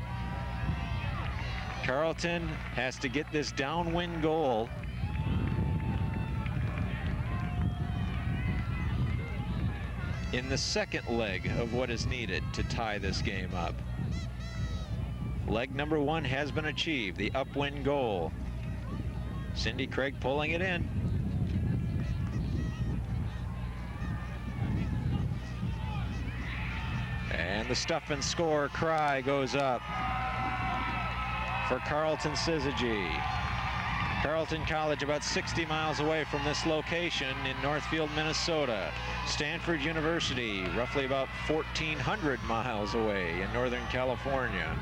Carleton has to get this downwind goal. In the second leg of what is needed to tie this game up. Leg number 1 has been achieved, the upwind goal. Cindy Craig pulling it in. And the stuff and score cry goes up for Carleton Syzygy. Carleton College about 60 miles away from this location in Northfield, Minnesota. Stanford University roughly about 1,400 miles away in Northern California.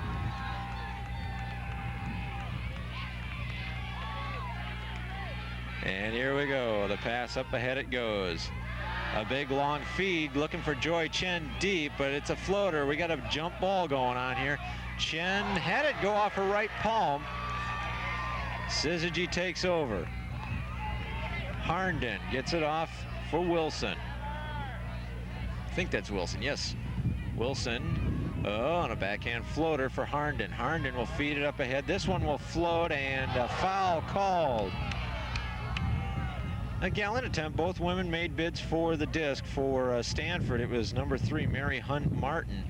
And here we go, the pass up ahead it goes. A big long feed looking for Joy Chen deep, but it's a floater. We got a jump ball going on here. Chen had it go off her right palm. Syzygy takes over. Harnden gets it off for Wilson. I think that's Wilson, yes. Wilson, oh, and a backhand floater for Harnden. Harnden will feed it up ahead. This one will float, and a foul called. A gallant attempt. Both women made bids for the disc. For Stanford, it was number 3, Mary Hunt Martin.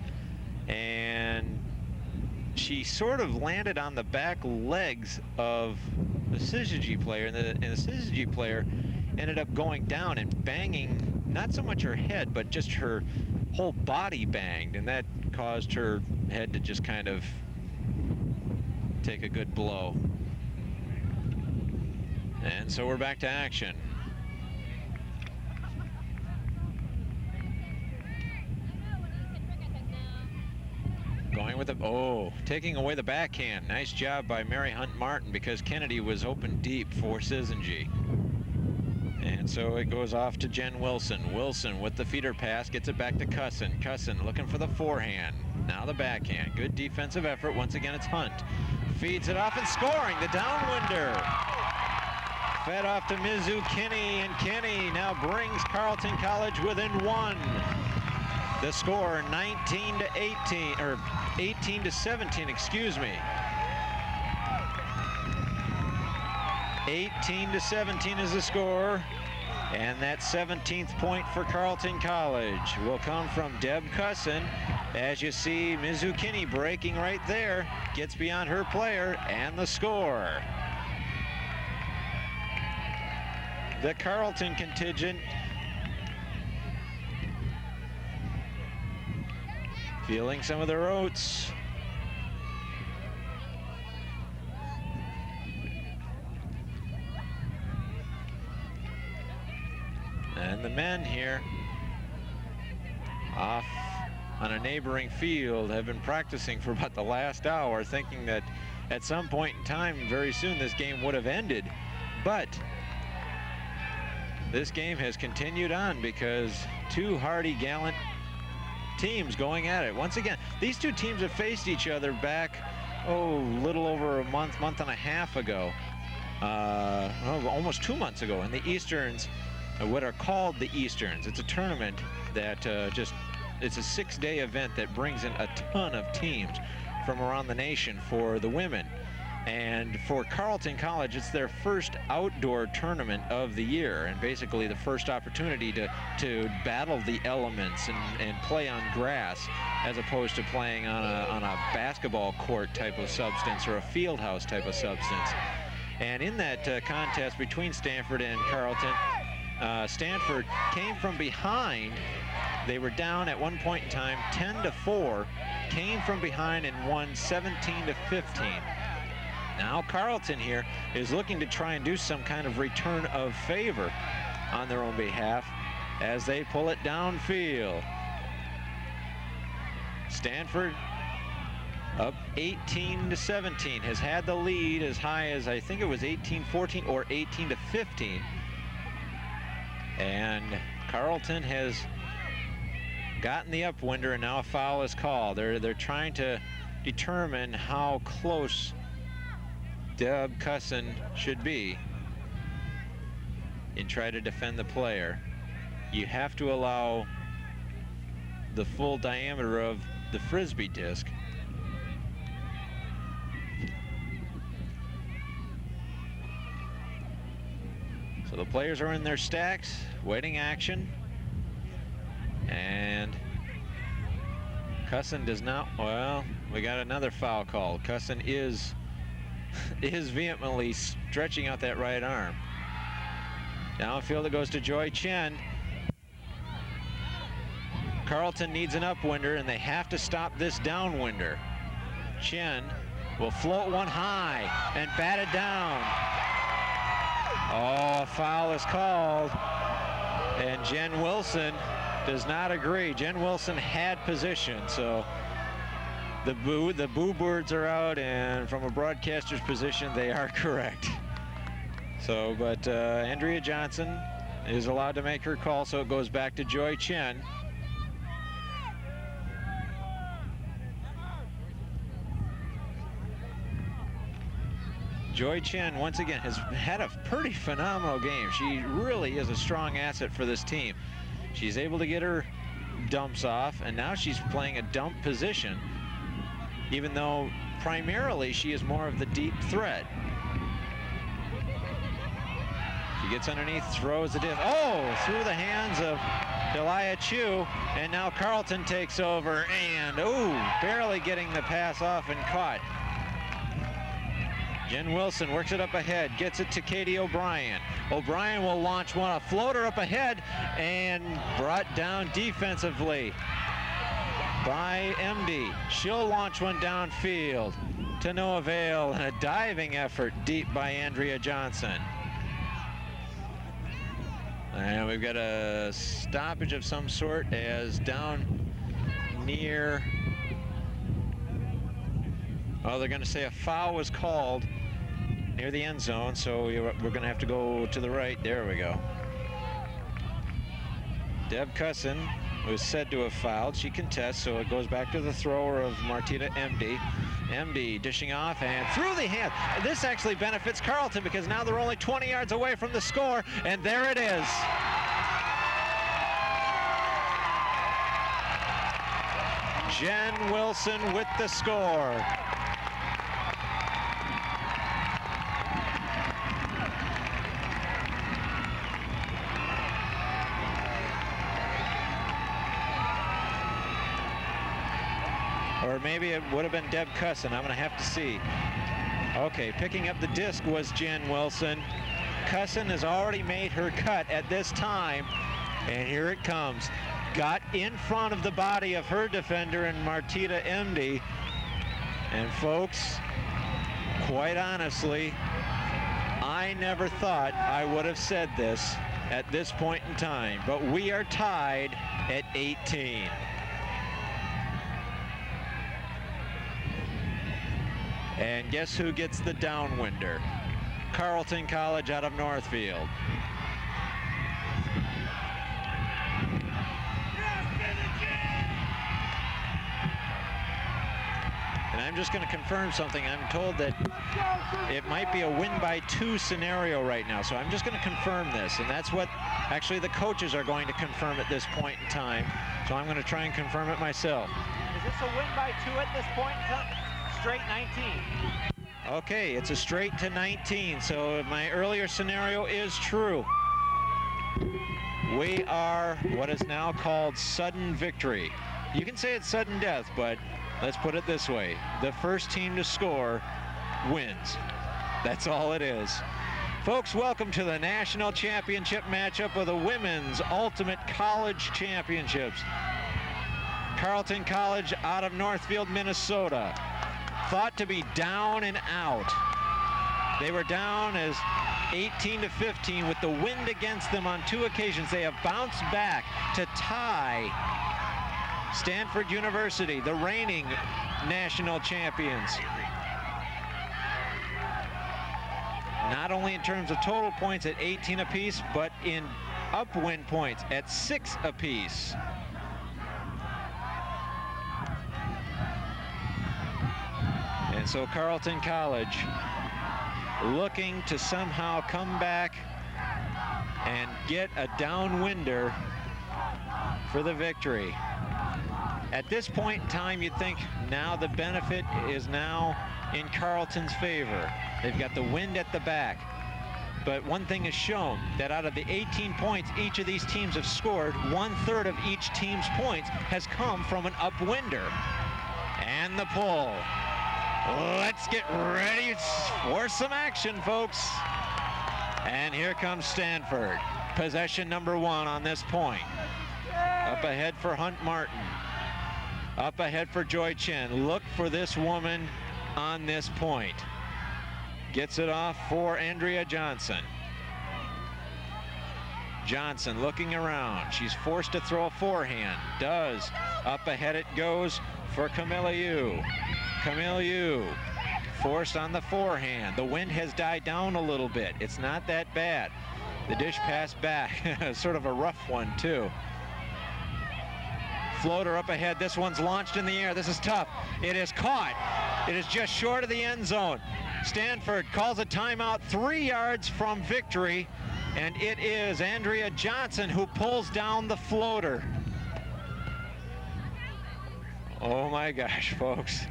And she sort of landed on the back legs of the Syzygy player, and the Syzygy player ended up going down and banging, not so much her head, but just her whole body banged, and that caused her head to just kind of take a good blow. And so we're back to action. Going with the, taking away the backhand. Nice job by Mary Hunt Martin, because Kennedy was open deep for Syzygy. And so it goes off to Jen Wilson. Wilson with the feeder pass, gets it back to Cusson. Cusson looking for the forehand. Now the backhand. Good defensive effort. Once again, it's Hunt. Feeds it off and scoring, the downwinder. Fed off to Mizu Kinney, and Kinney now brings Carleton College within 1. The score 19-18, or 18-17, excuse me. 18-17 is the score, and that 17th point for Carleton College will come from Deb Cusson. As you see, Mizu Kinney breaking right there, gets beyond her player, and the score. The Carleton contingent feeling some of their oats. And the men here off on a neighboring field have been practicing for about the last hour, thinking that at some point in time very soon this game would have ended. But this game has continued on because two hardy, gallant teams going at it. Once again, these two teams have faced each other back, little over a month and a half ago. Almost 2 months ago in the Easterns, what are called the Easterns. It's a tournament that it's a 6-day event that brings in a ton of teams from around the nation for the women. And for Carleton College, it's their first outdoor tournament of the year, and basically the first opportunity to battle the elements and play on grass as opposed to playing on a basketball court type of substance or a field house type of substance. And in that contest between Stanford and Carleton, Stanford came from behind. They were down at one point in time 10-4, came from behind and won 17-15. Now Carleton here is looking to try and do some kind of return of favor on their own behalf as they pull it downfield. Stanford up 18-17, has had the lead as high as I think it was 18-14 or 18-15. And Carleton has gotten the upwinder, and now a foul is called. They're trying to determine how close Deb Cusson should be and try to defend the player. You have to allow the full diameter of the Frisbee disc. So the players are in their stacks, waiting action. And Cusson does not, well, we got another foul called. Cusson is vehemently stretching out that right arm. Downfield it goes to Joy Chen. Carleton needs an upwinder, and they have to stop this downwinder. Chen will float one high and bat it down. Oh, a foul is called, and Jen Wilson does not agree. Jen Wilson had position, so the boo birds are out, and from a broadcaster's position, they are correct. So, but Andrea Johnson is allowed to make her call, so it goes back to Joy Chen. Joy Chen, once again, has had a pretty phenomenal game. She really is a strong asset for this team. She's able to get her dumps off, and now she's playing a dump position, even though primarily she is more of the deep threat. She gets underneath, throws the disc. Oh, through the hands of Delia Chu, and now Carleton takes over, and barely getting the pass off and caught. Jen Wilson works it up ahead, gets it to Katie O'Brien. O'Brien will launch one, a floater up ahead, and brought down defensively by MD. She'll launch one downfield to no avail, and a diving effort deep by Andrea Johnson. And we've got a stoppage of some sort as down near, they're going to say a foul was called near the end zone, so we're going to have to go to the right. There we go. Deb Cusson was said to have fouled. She contests, so it goes back to the thrower of Martina MD. MD dishing off and through the hand. This actually benefits Carleton because now they're only 20 yards away from the score, and there it is. Jen Wilson with the score. Or maybe it would have been Deb Cusson. I'm going to have to see. Okay, picking up the disc was Jen Wilson. Cusson has already made her cut at this time, and here it comes. Got in front of the body of her defender and Martina MD. And folks, quite honestly, I never thought I would have said this, at this point in time, but we are tied at 18. And guess who gets the downwinder? Carleton College out of Northfield. And I'm just going to confirm something. I'm told that it might be a win by 2 scenario right now. So I'm just going to confirm this. And that's what actually the coaches are going to confirm at this point in time. So I'm going to try and confirm it myself. Is this a win by 2 at this point? Straight 19. Okay, it's a straight to 19. So my earlier scenario is true. We are what is now called sudden victory. You can say it's sudden death, but let's put it this way. The first team to score wins. That's all it is. Folks, welcome to the national championship matchup of the Women's Ultimate College Championships. Carleton College out of Northfield, Minnesota. Thought to be down and out. They were down as 18-15 with the wind against them on 2 occasions. They have bounced back to tie Stanford University, the reigning national champions. Not only in terms of total points at 18 apiece, but in upwind points at 6 apiece. And so Carleton College looking to somehow come back and get a downwinder for the victory. At this point in time, you'd think now the benefit is now in Carleton's favor. They've got the wind at the back. But one thing is shown, that out of the 18 points each of these teams have scored, 1/3 of each team's points has come from an upwinder. And the pull. Let's get ready for some action, folks. And here comes Stanford. Possession number 1 on this point. Up ahead for Hunt Martin. Up ahead for Joy Chen. Look for this woman on this point. Gets it off for Andrea Johnson. Johnson looking around. She's forced to throw a forehand. Does. Up ahead it goes for Camilla Yu. Camille Yu forced on the forehand. The wind has died down a little bit. It's not that bad. The dish pass back. Sort of a rough one, too. Floater up ahead. This one's launched in the air. This is tough. It is caught. It is just short of the end zone. Stanford calls a timeout 3 yards from victory, and it is Andrea Johnson who pulls down the floater. Oh my gosh, folks.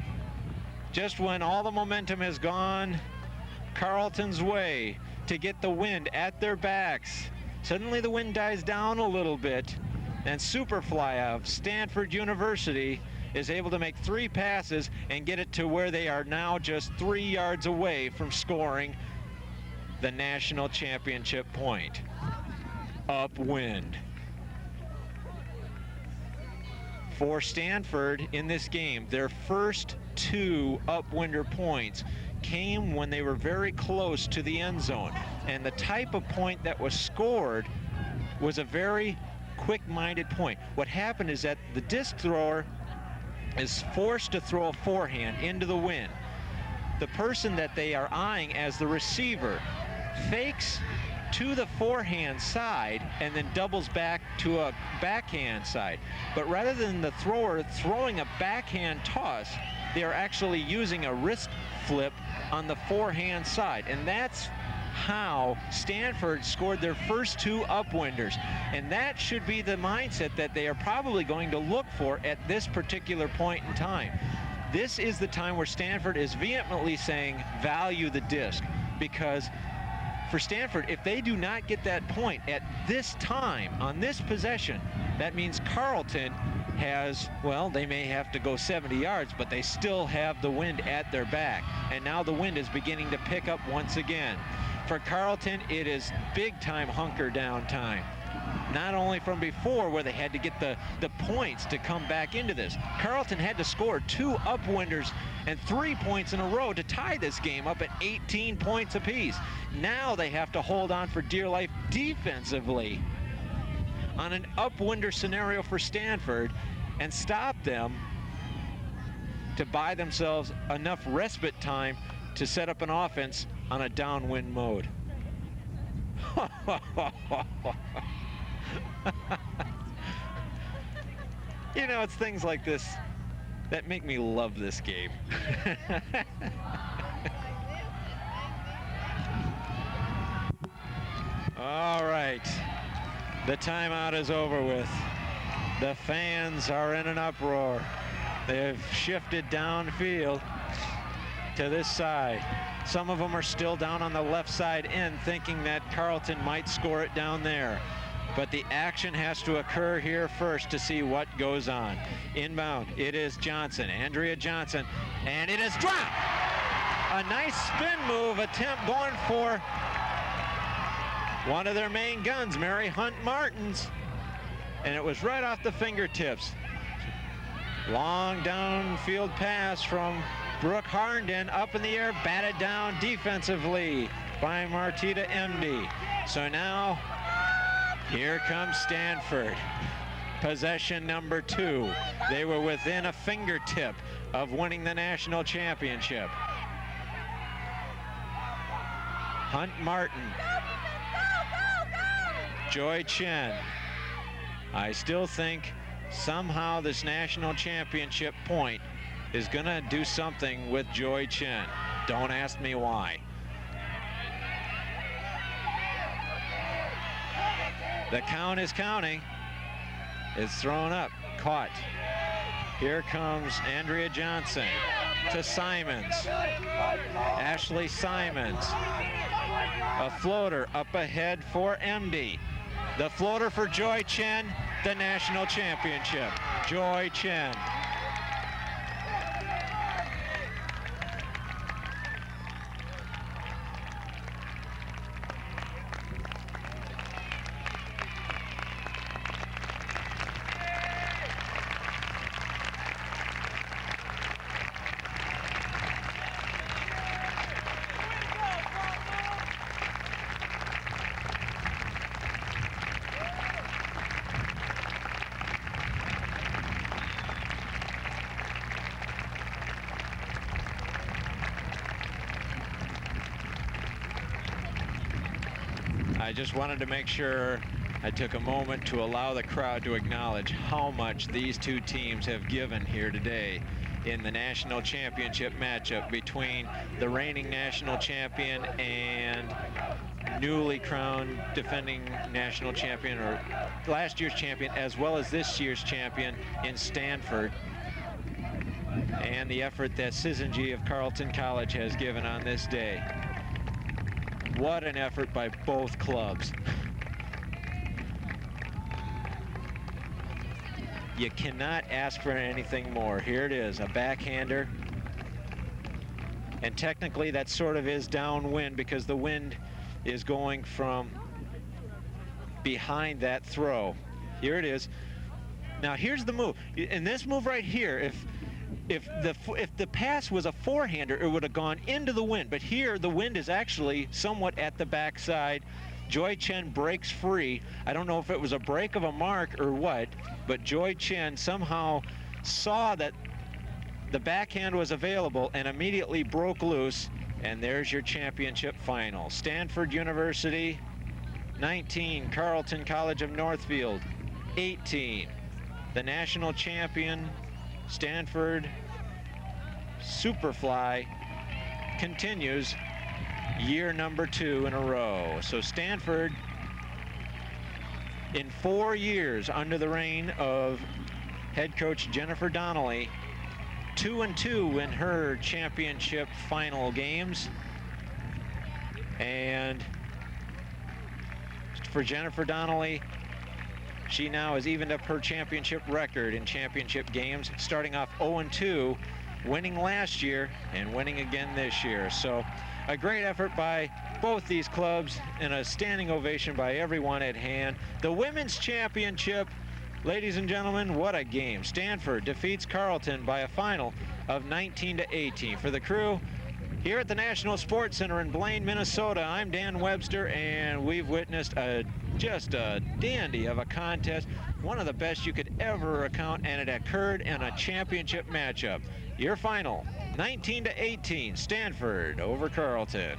Just when all the momentum has gone Carleton's way to get the wind at their backs, suddenly the wind dies down a little bit, and Superfly of Stanford University is able to make 3 passes and get it to where they are now just 3 yards away from scoring the national championship point. Upwind. For Stanford in this game, their first 2 upwinder points came when they were very close to the end zone. And the type of point that was scored was a very quick-minded point. What happened is that the disc thrower is forced to throw a forehand into the wind. The person that they are eyeing as the receiver fakes to the forehand side and then doubles back to a backhand side. But rather than the thrower throwing a backhand toss, they are actually using a wrist flip on the forehand side. And that's how Stanford scored their first 2 upwinders. And that should be the mindset that they are probably going to look for at this particular point in time. This is the time where Stanford is vehemently saying, value the disc, because for Stanford, if they do not get that point at this time, on this possession, that means Carleton has, well, they may have to go 70 yards, but they still have the wind at their back. And now the wind is beginning to pick up once again. For Carleton, it is big time hunker down time. not only from before where they had to get the points to come back into this. Carleton had to score 2 upwinders and 3 points in a row to tie this game up at 18 points apiece. Now they have to hold on for dear life defensively on an upwinder scenario for Stanford and stop them to buy themselves enough respite time to set up an offense on a downwind mode. You know, it's things like this that make me love this game. All right, the timeout is over with. The fans are in an uproar. They've shifted downfield to this side. Some of them are still down on the left side end thinking that Carleton might score it down there. But the action has to occur here first to see what goes on. Inbound, it is Johnson, Andrea Johnson, and it is dropped. A nice spin move attempt going for one of their main guns, Mary Hunt Martins, and it was right off the fingertips. Long downfield pass from Brooke Harnden, up in the air, batted down defensively by Martita MD. So now, here comes Stanford. Possession number 2. They were within a fingertip of winning the national championship. Hunt Martin. Joy Chen. I still think somehow this national championship point is gonna do something with Joy Chen. Don't ask me why. The count is counting. It's thrown up, caught. Here comes Andrea Johnson to Simons. Ashley Simons. A floater up ahead for MD. The floater for Joy Chen, the national championship. Joy Chen. I just wanted to make sure I took a moment to allow the crowd to acknowledge how much these two teams have given here today in the national championship matchup between the reigning national champion and newly crowned defending national champion, or last year's champion, as well as this year's champion in Stanford, and the effort that Syzygy of Carleton College has given on this day. What an effort by both clubs. You cannot ask for anything more. Here it is, a backhander. And technically that sort of is downwind because the wind is going from behind that throw. Here it is. Now here's the move. In this move right here, if the pass was a forehander, it would have gone into the wind. But here, the wind is actually somewhat at the backside. Joy Chen breaks free. I don't know if it was a break of a mark or what, but Joy Chen somehow saw that the backhand was available and immediately broke loose. And there's your championship final. Stanford University, 19. Carleton College of Northfield, 18. The national champion, Stanford Superfly, continues year number 2 in a row. So Stanford, in 4 years under the reign of head coach Jennifer Donnelly, 2-2 in her championship final games. And for Jennifer Donnelly, she now has evened up her championship record in championship games, starting off 0-2, winning last year and winning again this year. So a great effort by both these clubs, and a standing ovation by everyone at hand. The women's championship, ladies and gentlemen, what a game. Stanford defeats Carleton by a final of 19-18. For the crew here at the National Sports Center in Blaine, Minnesota, I'm Dan Webster, and we've witnessed just a dandy of a contest, one of the best you could ever account, and it occurred in a championship matchup. Your final, 19-18, Stanford over Carleton.